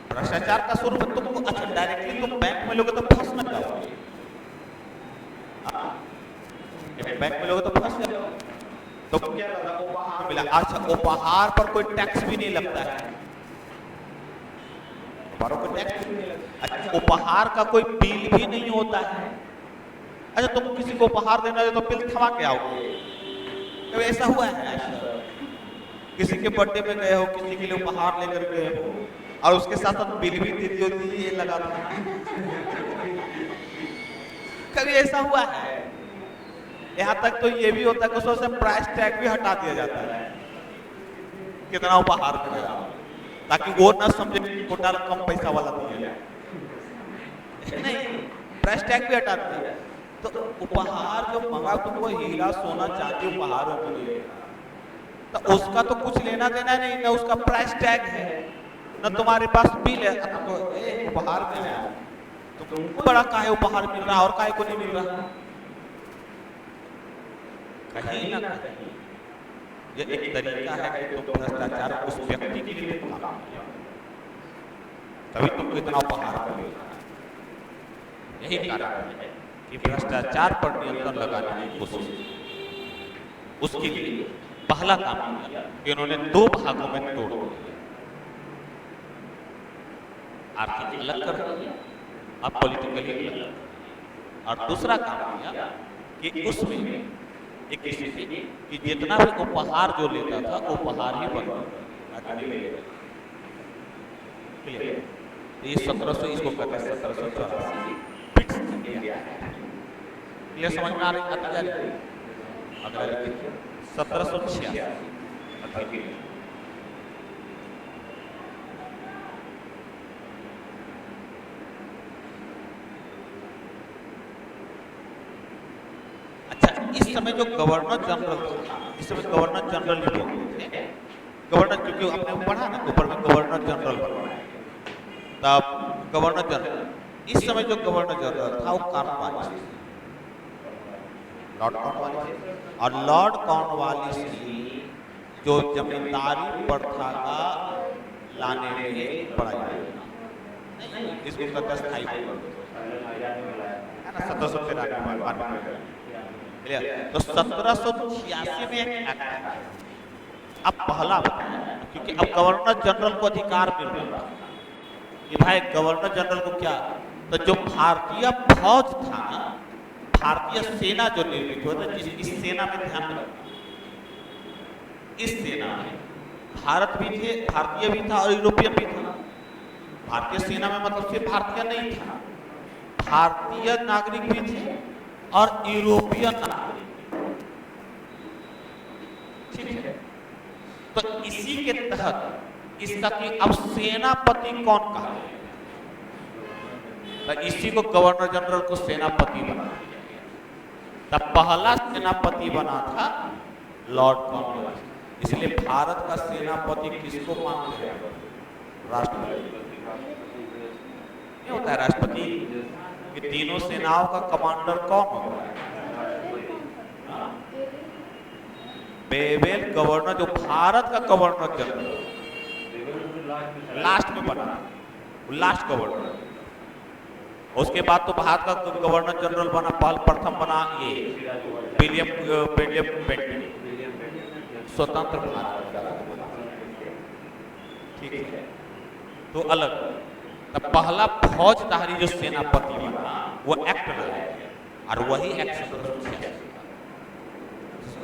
भ्रष्टाचार का स्वरूप तुमको अच्छा डायरेक्टली तुम बैंक में लोगे तो फंस न जाओगे, बैंक में लोगे तो फंस जाओगे। तो क्या उपहार मिला, अच्छा उपहार पर कोई टैक्स भी नहीं लगता है, उपहार को टैक्स भी नहीं लगता। अच्छा उपहार का कोई बिल भी नहीं होता है। अच्छा तुम किसी को उपहार देना है तो बिल थमा के आओगे, कभी ऐसा हुआ है? किसी के बर्थडे में गए हो, किसी के लिए उपहार लेकर गए हो और उसके साथ साथ बिल भी दे दियो, ये लगा था। कभी ऐसा हुआ है? यहाँ तक तो ये भी होता है कि उससे प्राइस टैग भी हटा दिया जाता है, कितना उपहार मिला, ताकि वो ना समझे कि घोटाला कम पैसा वाला दिया। नहीं, प्राइस टैग भी हटा दिया। तो उपहार जो मंगा तुमको हीरा सोना चांदी उपहार में, तो उसका तो कुछ लेना देना नहीं, ना उसका प्राइस टैग है, ना तुम्हारे पास बिल है। तो उपहार में है, तो तुमको बड़ा काहे उपहार मिल रहा और काहे को नहीं मिल रहा? कहीं ना कहीं ये एक तरीका है कि तुम भ्रष्टाचार उस व्यक्ति के लिए काम किया, तभी तुमको इतना उपहार मिल रहा है। यही कारण है कि भ्रष्टाचार पर नियंत्रण लगाने की कोशिश, उसके लिए पहला काम किया कि उन्होंने 2 भागों में तोड़ दिया, आर्थिक अलग कर दिया और पॉलिटिकली अलग। और दूसरा काम किया कि उसमें एक स्थिति कि जितना भी उपहार जो लेता था उपहार ही बन गया। ये 1700 इसको कहते हैं 1784 फिक्स इंडिया है। ये समझ में आ रही है? अगला 1786 इस समय जो गवर्नर जनरल था, इस समय गवर्नर जनरल ही बोलते थे। गवर्नर क्योंकि आपने पढ़ा ना ऊपर में गवर्नर जनरल बना, तब गवर्नर जनरल, इस समय जो गवर्नर जनरल था वो कॉर्नवालिस, लॉर्ड कॉर्नवालिस। और लॉर्ड कॉर्नवालिस की जो जमींदारी प्रथा का लाने में बड़ा योगदान, इसको कहते हैं स्थायी है ना, 1793 तो 1786 में एक एक्ट है। अब पहला बताया क्योंकि अब गवर्नर जनरल को अधिकार मिल रहा था कि भाई गवर्नर जनरल को क्या, तो जो भारतीय फौज था, भारतीय सेना जो निर्मित हुआ था, इस सेना में ध्यान रखना, इस सेना में भारत भी थे, भारतीय भी था और यूरोपियन भी था। भारतीय सेना में मतलब सिर्फ भारतीय नहीं था, भारतीय नागरिक भी थे और यूरोपियन नागरिक, ठीक है। तो इसी के तहत इसका कि अब सेनापति कौन कहा, तो इसी को गवर्नर जनरल को सेनापति बना दिया गया। तब पहला सेनापति बना था लॉर्ड कॉर्नवालिस। इसलिए भारत का सेनापति किसको मानते हैं? राष्ट्रपति। ये होता है राष्ट्रपति। कि तीनों सेनाओं का कमांडर कौन होता है? बेवेल गवर्नर, जो भारत का गवर्नर जनरल लास्ट में बना, लास्ट गवर्नर। उसके बाद तो भारत का गवर्नर जनरल बना, प्रथम बना ये विलियम बेंटिंग, स्वतंत्र भारत का। ठीक है, तो अलग। तब पहला फौजदारी जो सेनापति बना वो एक्ट लाया गया, और वही एक्ट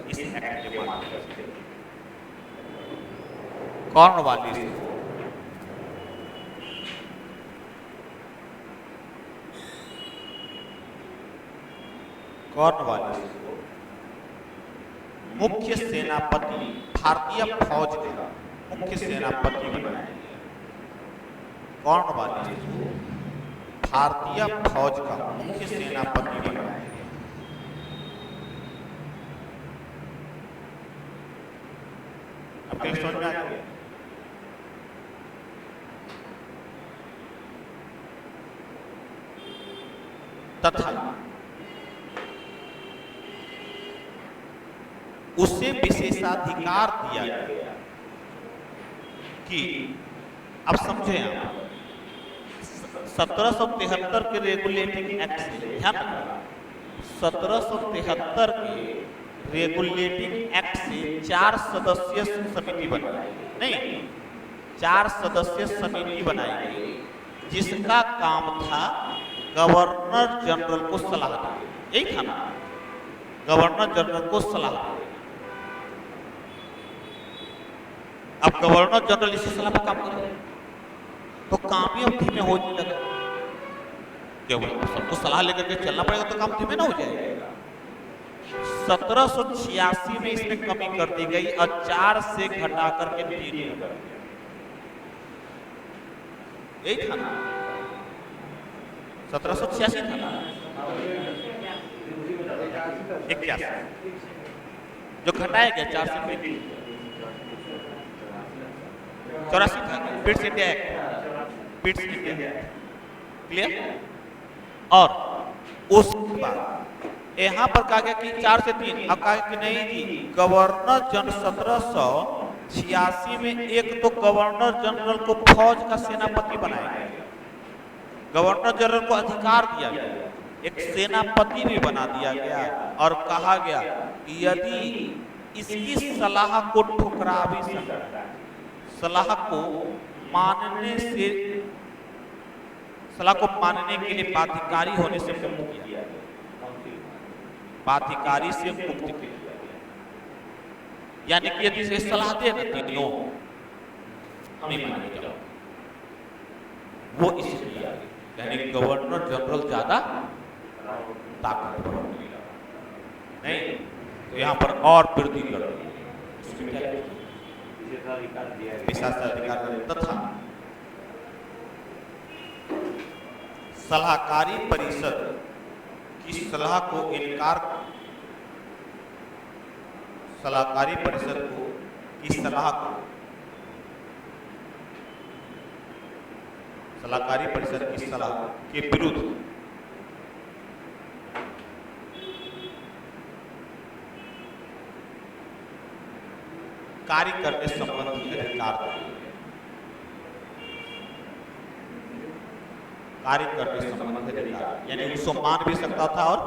इस एक्ट के माध्यम से कॉर्नवालिस मुख्य सेनापति, भारतीय फौज का मुख्य सेनापति बनाया गया। कॉर्नवालिस भारतीय फौज का मुख्य सेनापति बनाया गया। आपके समझ में आ गया? तथा उसे विशेषाधिकार दिया गया कि, अब समझे आप, 1773 के रेगुलेटिंग एक्ट से, ध्यान रखना, 1773 के रेगुलेटिंग एक्ट से 4 सदस्यीय समिति बनाई, नहीं 4 सदस्यीय समिति बनाई गई, जिसका काम था गवर्नर जनरल को सलाह देना। यही था ना, गवर्नर जनरल को सलाह देना। अब गवर्नर जनरल इसी सलाह पर काम कर रहे हैं, तो काम ही अब धीमे होने लगा। सबको सलाह लेकर के चलना पड़ेगा, तो काम धीमे ना हो जाएगा। 1786 में इसमें कमी कर दी गई और 4 से घटा करके 3 कर दिया। यही था ना, 1786 था ना, 81 जो घटाया गया 4 से 3, 84 था Pitt's India act, Pitt's India clear. और उसके बाद यहाँ पर कहा गया कि 4 से 3, अब कहा कि नहीं जी, गवर्नर जनरल 1786 में एक तो गवर्नर जनरल को फौज का सेनापति बनाया गया, गवर्नर जनरल को अधिकार दिया गया, एक सेनापति भी बना दिया गया, और कहा गया कि यदि इसकी सलाह को ठुकरा भी सकता है, सलाह को मानने से, सलाह को मानने के लिए बाध्यकारी होने से मुक्त किया, बाध्यकारी से मुक्त किया। यानी कि यदि इसे सलाह दे ना तीनों नहीं मानेगा, वो इसलिए यानी गवर्नर जनरल ज्यादा ताकतवर नहीं, तो यहाँ पर और वृद्धि कर दी विशेषाधिकार तथा सलाहकारी परिषद की सलाह को इनकार, सलाहकारी परिषद को की सलाह को, सलाहकारी परिषद की सलाह के विरुद्ध कार्य करने संबंधी अधिकार, कार्य करने संबंधी अधिकार, यानी उसको मान भी सकता था और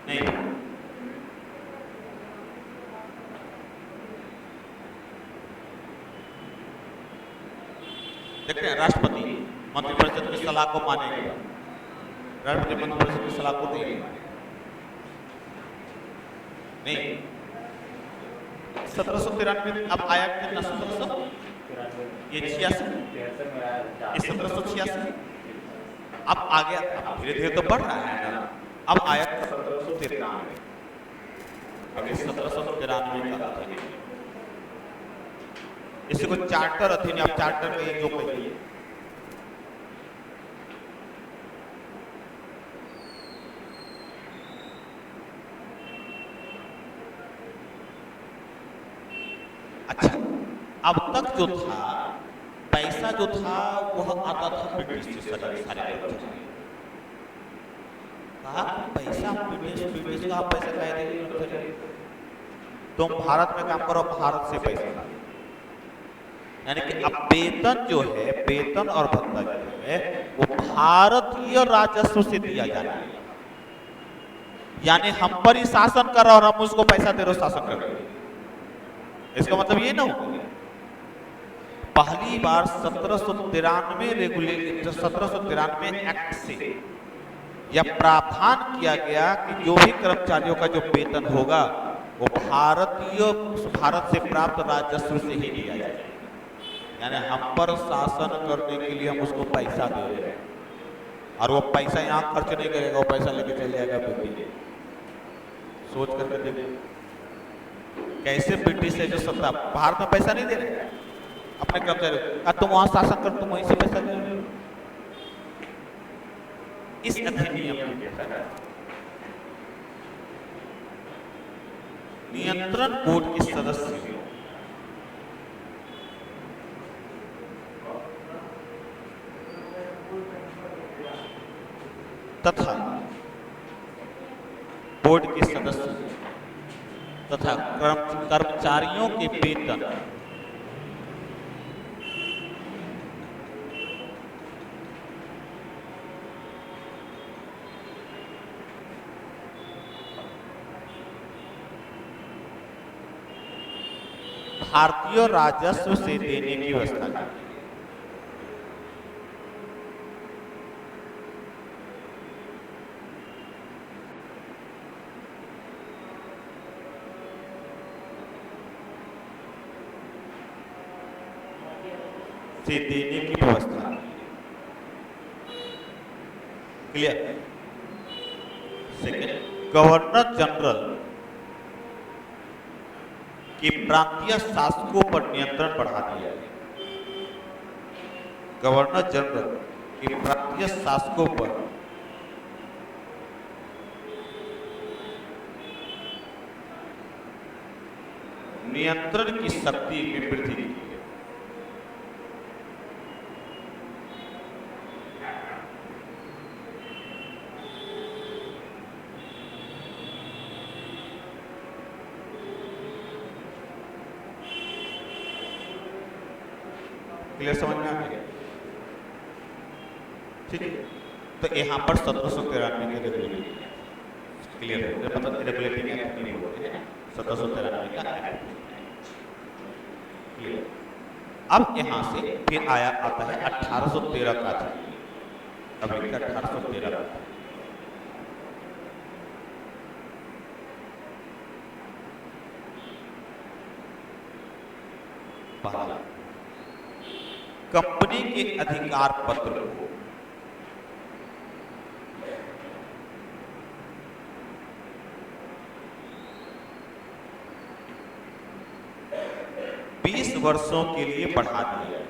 नहीं। देखते हैं, राष्ट्रपति मंत्रिपरिषद की सलाह को मानेगा, राष्ट्रपति मंत्रिपरिषद की सलाह को नहीं। 1793 अब आया कितना, 1700 ये 86, ये 1786, अब आ गया, धीरे धीरे तो बढ़ रहा है ना। अब आया 1793, अब 1793 का इसे को चार्टर अधिनियम, चार्टर में जो कहिए, अच्छा अब तक जो था पैसा जो था वह आता था ब्रिटिश से सारे कर्मचारी। कहा पैसा ब्रिटिश का पैसा कह रहे, तुम भारत में काम करो, भारत से पैसा ला। यानी कि अब वेतन जो है, वेतन और भत्ता जो है वो भारतीय राजस्व से दिया जाना है। यानी हम पर ही शासन कर रहा और हम उसको पैसा दे रहे, शासन कर रहे। इसका मतलब ये ना हो, पहली बार 1793 एक्ट से यह प्रावधान किया गया कि जो भी कर्मचारियों का जो वेतन होगा वो भारत से प्राप्त राजस्व से ही दिया जाए। यानी हम पर शासन करने के लिए हम उसको पैसा दे रहे हैं और वो पैसा यहाँ खर्च नहीं करेगा, वो पैसा लेके चल जाएगा ब्रिटिश। सोच करके देखो कैसे ब्रिटिश है जो सत्ता भारत में पैसा नहीं दे रहे अपने कर्मचारियों, तुम वहां शासन कर, तुम वहीं से पैसा दे रहे हो। इस अधिनियम के तहत नियंत्रण बोर्ड के सदस्य तथा बोर्ड के सदस्य तथा कर्मचारियों के वेतन भारतीय राजस्व से देने की व्यवस्था की। से देने की व्यवस्था। क्लियर? सेकेंड, गवर्नर जनरल कि प्रांतीय शासकों पर नियंत्रण बढ़ा दिया। गवर्नर जनरल कि प्रांतीय शासकों पर नियंत्रण की शक्ति में वृद्धि की। क्लियर? समझ में आ गया? ठीक है, तो यहाँ पर 1793 के रेगुलेटिंग क्लियर है, मतलब रेगुलेटिंग एक्ट नहीं बोलते हैं, 1793 का एक्ट क्लियर। अब यहाँ से फिर आता है 1813 का अधिनियम। अब लिखा 1813 का। पहला, कंपनी के अधिकार पत्र को 20 वर्षों के लिए बढ़ा दिया गया,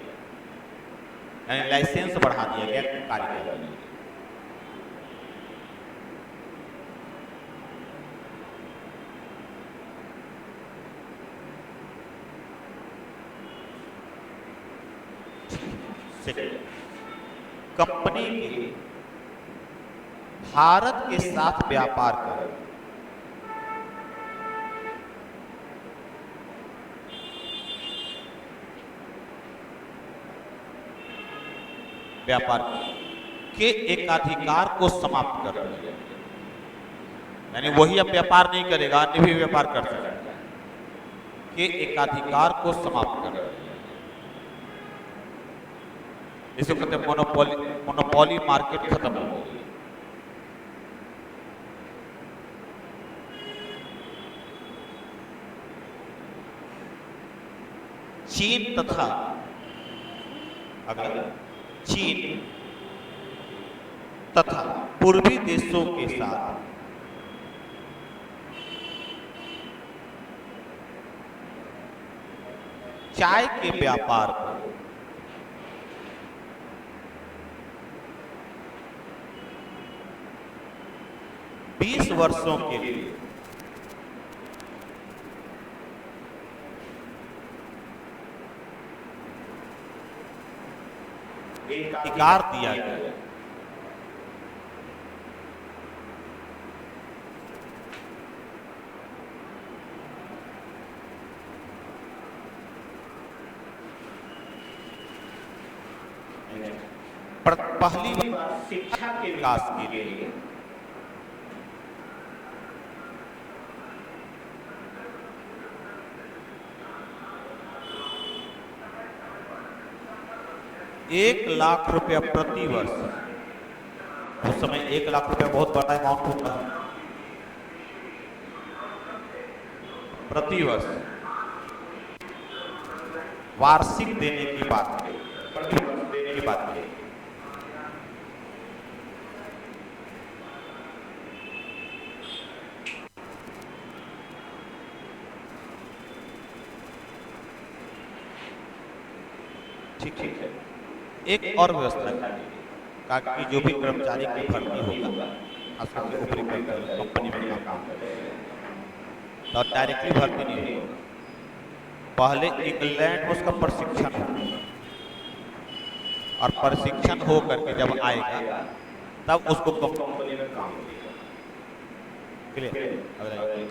यानी लाइसेंस बढ़ा दिया गया कार्य करने के लिए। कंपनी के भारत के साथ व्यापार कर के एकाधिकार को समाप्त कर दिया, यानी वही अब व्यापार नहीं करेगा, अन्य भी व्यापार कर सकता है, के एकाधिकार को समाप्त कर दिया। इसे कहते हैं मोनोपोली मार्केट खत्म हो गई। चीन तथा अगला चीन तथा पूर्वी देशों के साथ चाय के व्यापार को 20 वर्षों के लिए अधिकार दिया गया। पहली बार शिक्षा के विकास के लिए ₹1,00,000 प्रति वर्ष। उस समय ₹1,00,000 बहुत बड़ा अमाउंट होता है। प्रति वर्ष वार्षिक देने की बात है, प्रति वर्ष देने की बात है। ठीक है। एक और व्यवस्था ताकि जो भी कर्मचारी की भर्ती होगा ऊपरी कंपनी में काम तो डायरेक्टली भर्ती नहीं होगा, पहले इंग्लैंड में उसका प्रशिक्षण होगा और प्रशिक्षण हो करके जब आएगा तब उसको कंपनी में काम क्लियर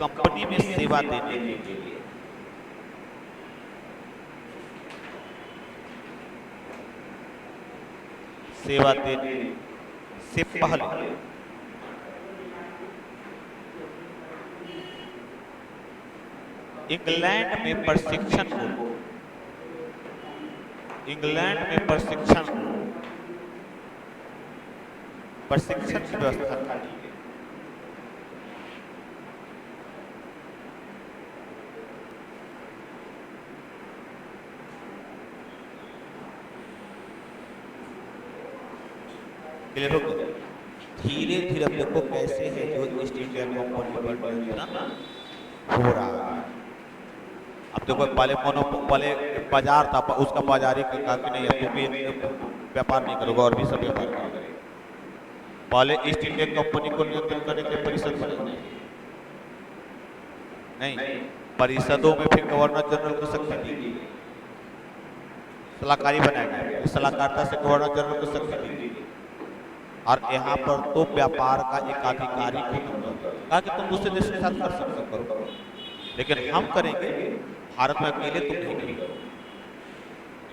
कंपनी में सेवा देने के लिए सेवा देने से पहले इंग्लैंड में प्रशिक्षण की व्यवस्था था। धीरे धीरे देखो कैसे है जो ईस्ट इंडिया कंपनी हो रहा है। अब देखो पहले बाजार था, उसका बाजारी काफी नहीं है, तुम भी व्यापार नहीं करोगे और भी सब व्यापार करोगे। पहले ईस्ट इंडिया कंपनी को नियंत्रण करने के लिए परिषद बने नहीं, परिषदों में फिर गवर्नर जनरल को शक्ति दी, सलाहकारी बनाया गया, सलाहकारिता से गवर्नर जनरल को शक्ति दी। और यहाँ पर तो व्यापार का एकाधिकारी कहा कि तुम दूसरे देश के साथ कर सकते करो, लेकिन हम करेंगे भारत में अकेले तुम नहीं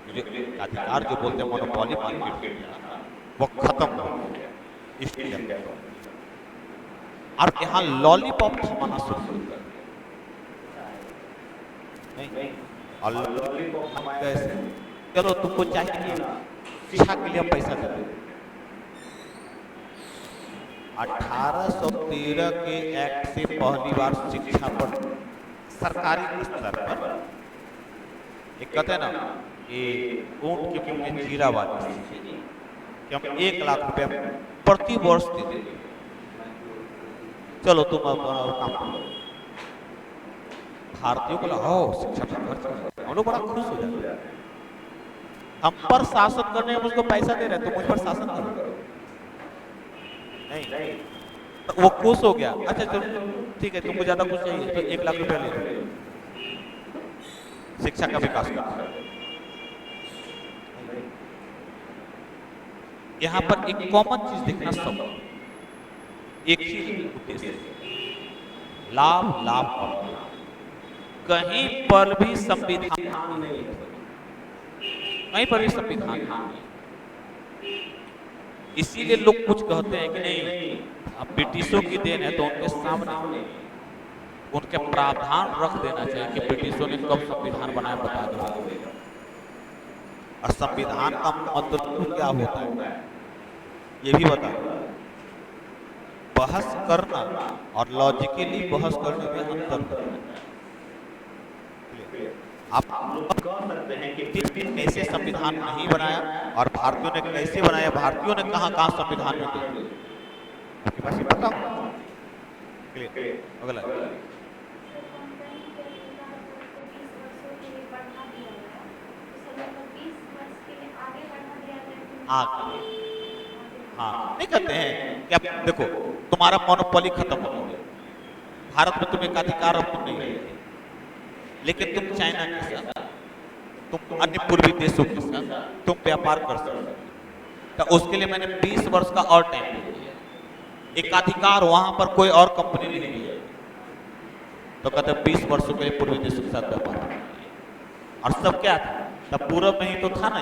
करेंगे। अधिकार जो बोलते हैं मोनोपोली मार्केट वो खत्म हो गया ईस्ट इंडिया। और यहाँ लॉलीपॉप थमाना शुरू कर नहीं, और लॉलीपॉप कैसे, चलो तुमको चाहिए शिक्षा के लिए हम पैसा देते। 1813 के एक्ट से पहली बार शिक्षा पर सरकारी स्तर पर एक कहते हैं ना कि ऊंट के मुंह में जीरा वाली कि हम ₹1,00,000 प्रति वर्ष देते। चलो तुम काम करो, भारतीयों को लगाओ शिक्षा पर खर्च, हम लोग बड़ा खुश हो जाते हैं। हम पर शासन करने में उसको पैसा दे रहे, तो मुझ पर शासन करो नहीं, तो वो खुश हो गया। अच्छा चलो ठीक है, तुमको ज्यादा कुछ चाहिए तो ₹1,00,000 ले लो, शिक्षा का विकास करो। यहाँ पर एक कॉमन चीज देखना, सब एक ही उद्देश्य, लाभ लाभ और कहीं पर भी संविधान नहीं, कहीं पर भी संविधान नहीं। इसीलिए लोग कुछ कहते हैं कि नहीं अब ब्रिटिशों की देन है, तो उनके सामने उनके प्रावधान रख देना चाहिए कि ब्रिटिशों ने कब संविधान बनाया बता दो। और संविधान का मतलब क्या होता है ये भी बता। बहस करना और लॉजिकली बहस करने में अंतर होता है। आप कह सकते हैं कि ब्रिटिश कैसे संविधान नहीं बनाया और भारतीयों ने कैसे बनाया, भारतीयों ने कहाँ कहाँ संविधान में दिया, आपके पास ये पता हो? अगला हाँ नहीं कहते हैं कि अब देखो तुम्हारा मोनोपोली खत्म हो गया, भारत में तुम्हें अधिकार अब तुम नहीं है, लेकिन तुम चाइना के साथ, तुम अन्य पूर्वी देशों के साथ तुम व्यापार कर सकते हो। तो उसके लिए मैंने 20 वर्ष का और टाइम दे दिया, एकाधिकार वहां पर कोई और कंपनी नहीं ली है। तो कहते 20 वर्षों के लिए पूर्वी देशों के साथ व्यापार करना है। और सब क्या था, तब पूरब में ही तो था ना,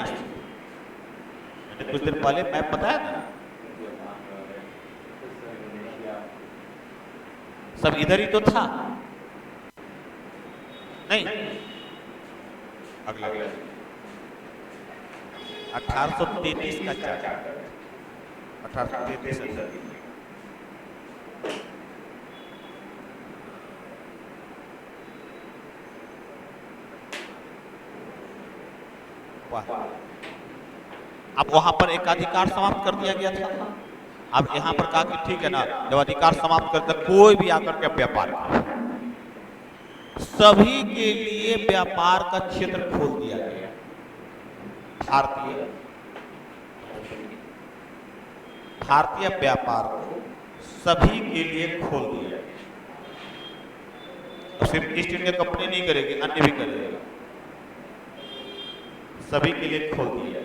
मैंने कुछ दिन पहले मैप बताया ना, सब इधर ही तो था। नहीं, अगला 1833 का चार्टर, 1833 अब वहां पर एकाधिकार समाप्त कर दिया गया था। अब यहाँ पर कहा कि ठीक है ना, जब अधिकार समाप्त कर दिया कोई भी आकर के व्यापार करे, सभी के लिए व्यापार का क्षेत्र खोल दिया गया। भारतीय व्यापार को सभी के लिए खोल दिया गया। अब सिर्फ ईस्ट इंडिया कंपनी नहीं करेगी, अन्य भी करेगा, सभी के लिए खोल दिया गया।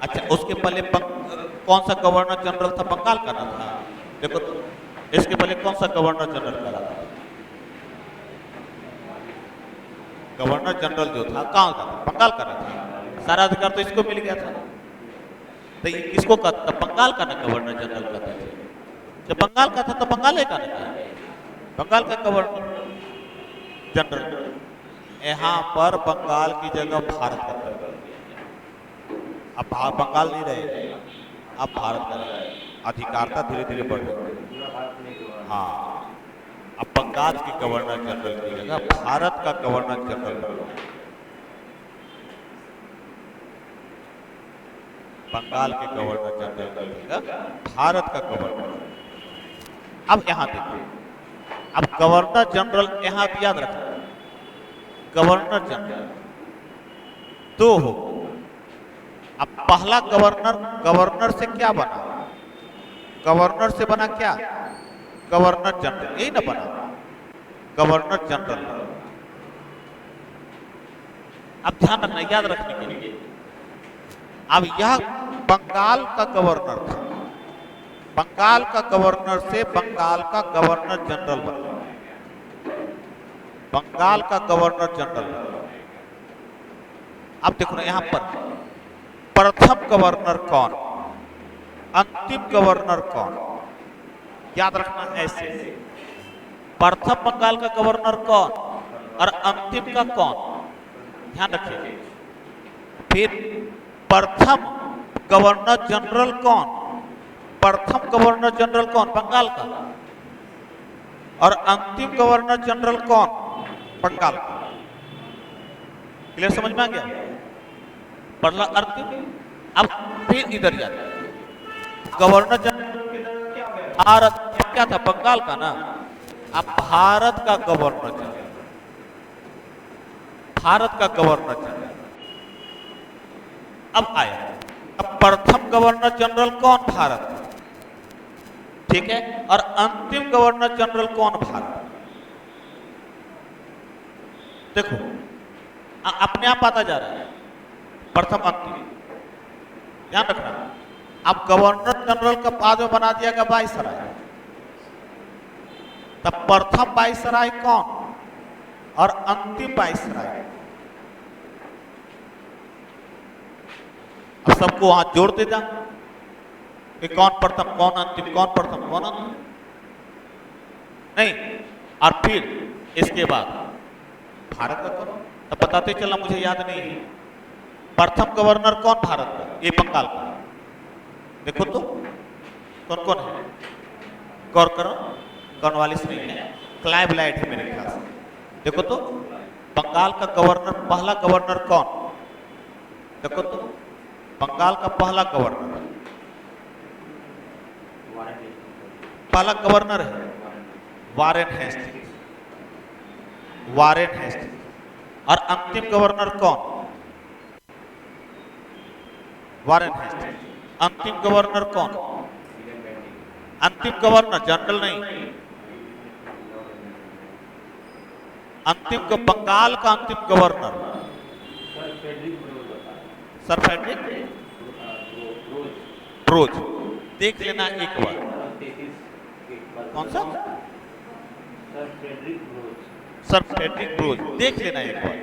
अच्छा, उसके पहले कौन सा गवर्नर जनरल था? बंगाल का ना था। देखो तो, इसके पहले कौन सा गवर्नर जनरल का था? गवर्नर जनरल जो था कहाँ का था? बंगाल का ना था। सारा अधिकार तो इसको मिल गया था। तो ये किसको कहता था? बंगाल का ना गवर्नर जनरल कहते थे। जब बंगाल का था तो बंगाल का ना, बंगाल का गवर्नर जनरल। यहाँ पर बंगाल की जगह भारत का कर दिया। अब बंगाल नहीं रहे, अब भारत का अधिकारता धीरे धीरे बढ़ रही है। हाँ, अब बंगाल की गवर्नर जनरल की जगह भारत का गवर्नर जनरल, बंगाल के गवर्नर जनरल की जगह भारत का गवर्नर। अब यहाँ देखिए, अब गवर्नर जनरल यहाँ याद रखना, गवर्नर जनरल दो हो। अब पहला गवर्नर से क्या बना? गवर्नर से बना क्या? गवर्नर जनरल, यही ना बना, गवर्नर जनरल। अब ध्यान रखना, याद रखने के लिए, अब यह बंगाल का गवर्नर था, बंगाल का गवर्नर से बंगाल का गवर्नर जनरल बना, बंगाल का गवर्नर जनरल। अब देखो ना, यहां पर प्रथम गवर्नर कौन, अंतिम गवर्नर कौन, याद रखना ऐसे। प्रथम बंगाल का गवर्नर कौन और अंतिम का कौन, ध्यान रखिए। फिर प्रथम गवर्नर जनरल कौन, प्रथम गवर्नर जनरल कौन, बंगाल का, और अंतिम गवर्नर जनरल कौन, बंगाल का। क्लियर, समझ में आ गया? पढ़ला अर्थ। अब फिर इधर जाते, गवर्नर जनरल भारत क्या था? बंगाल का ना। अब भारत का गवर्नर जनरल, भारत का गवर्नर जनरल अब आया। अब प्रथम गवर्नर जनरल कौन? भारत, ठीक है, और अंतिम गवर्नर जनरल कौन? भारत। देखो अपने आप आता जा रहा है, प्रथम अंतिम, ध्यान रखना। अब गवर्नर जनरल का बाद में बना दिया गया वाइसराय, तब प्रथम वाइसराय कौन और अंतिम वाइसराय। अब सबको वहां जोड़ देता कि कौन प्रथम कौन अंतिम, कौन प्रथम कौन अंतिम, नहीं। और फिर इसके बाद भारत का कौन, तब बताते चला, मुझे याद नहीं है। प्रथम गवर्नर कौन भारत का? ये बंगाल का। देखो तो कौन कौन है, गौर करो, कॉर्नवालिस नहीं है, क्लाइव लाइट है मेरे ख्याल से। देखो तो बंगाल का गवर्नर, पहला गवर्नर कौन? देखो तो बंगाल का पहला गवर्नर, पहला गवर्नर है वारेन हेस्टिंग्स, वारेन हेस्टिंग्स। और अंतिम गवर्नर कौन? Warren Hastings. अंतिम गवर्नर कौन? अंतिम गवर्नर जनरल नहीं, अंतिम बंगाल का अंतिम गवर्नर सर फ्रेडरिक ब्रोज होता है। Sir Frederick Brose. ब्रोज। देख लेना एक बार। 33 कौन सा? Sir Frederick Brose. Sir Frederick Brose, देख लेना एक बार,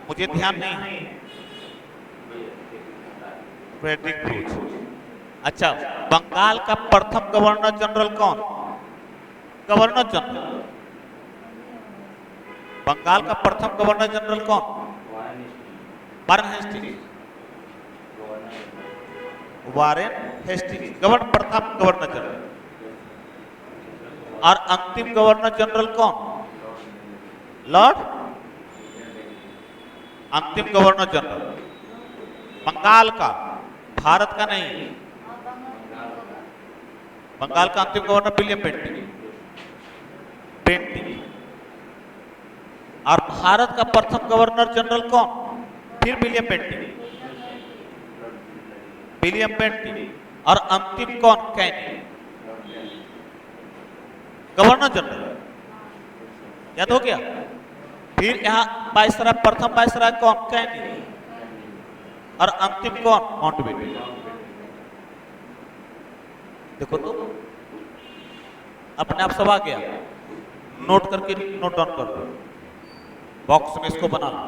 मुझे ध्यान नहीं है। Frederick Brose. अच्छा, बंगाल का प्रथम गवर्नर जनरल कौन? गवर्नर जनरल, बंगाल का प्रथम गवर्नर जनरल कौन? Warren Hastings. वारेन हेस्टिंग्स प्रथम गवर्नर जनरल। और अंतिम गवर्नर जनरल कौन? लॉर्ड। अंतिम गवर्नर जनरल बंगाल का, भारत का नहीं। बंगाल का अंतिम गवर्नर विलियम बेंटिक। और भारत का प्रथम गवर्नर जनरल कौन? फिर विलियम बेंटिक। William Bentinck. और अंतिम कौन? कैनी। गवर्नर जनरल याद हो गया। फिर यहाँ वाइसराय, प्रथम वाइसराय कौन? कैनी। और अंतिम कौन? माउंटबेटन। देखो तो अपने आप सब आ गया। नोट करके नोट डाउन कर दो, बॉक्स में इसको बना लो,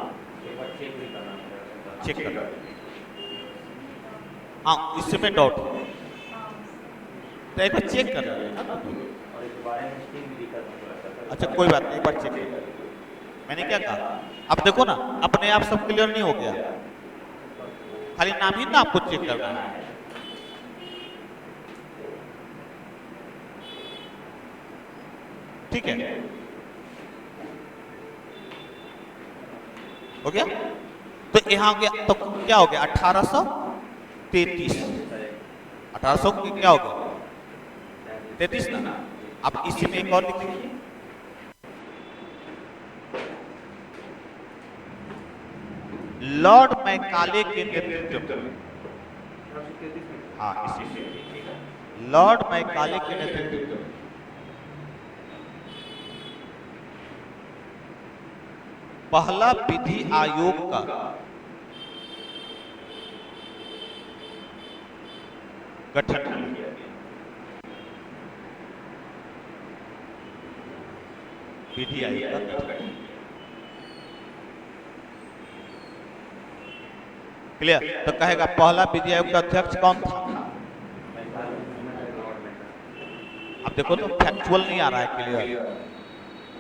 चेक कर। हाँ, इसमें डॉट तो एक बार चेक कर। अच्छा कोई बात नहीं, एक बार चेक कर। मैंने क्या कहा? अब देखो ना, अपने आप सब क्लियर नहीं हो गया, खाली नाम ही ना आपको चेक करना है। ठीक है, हो गया। तो यहाँ हो गया, तो क्या हो गया? 1833। 1800 क्या हो गया? 33 ना। अब इसी में एक और लिखिए, लॉर्ड मैकाले के नेतृत्व में। हाँ, इसी में लॉर्ड मैकाले के नेतृत्व में पहला विधि आयोग का गठन किया गया। विधि आयोग का गठन। क्लियर? तो कहेगा पहला विधि आयोग का अध्यक्ष कौन था? अब देखो तो फैक्चुअल नहीं आ रहा है क्लियर।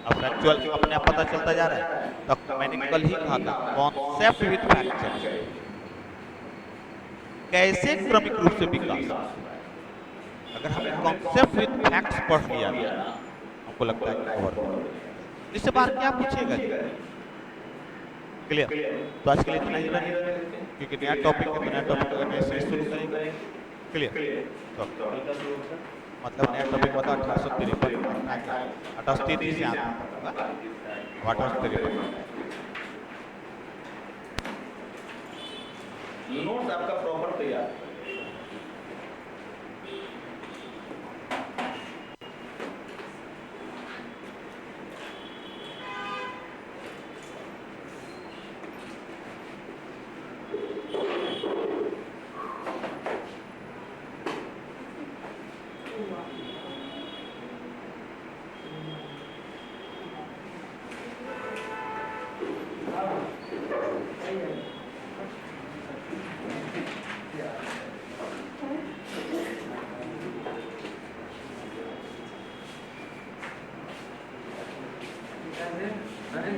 अब फैक्चुअल अपने आप पता चलता जा रहा है। तो मैंने कल ही कहा था कॉन्सेप्ट विद फैक्चुअल कैसे क्रमिक रूप से विकास। अगर हमें कॉन्सेप्ट विद फैक्ट्स पढ़ लिया हमको लगता है कि कवर हो। इससे बाहर क्या पूछेगा जी? क्लियर? तो आज के लिए इतना ही रहने, क्योंकि नया टॉपिक है, नया टॉपिक नए से शुरू करेंगे। क्लियर? तो मतलब नया टॉपिक बता 1853 1833 से आता होगा 1853। नोट्स आपका प्रॉपर तैयार। अरे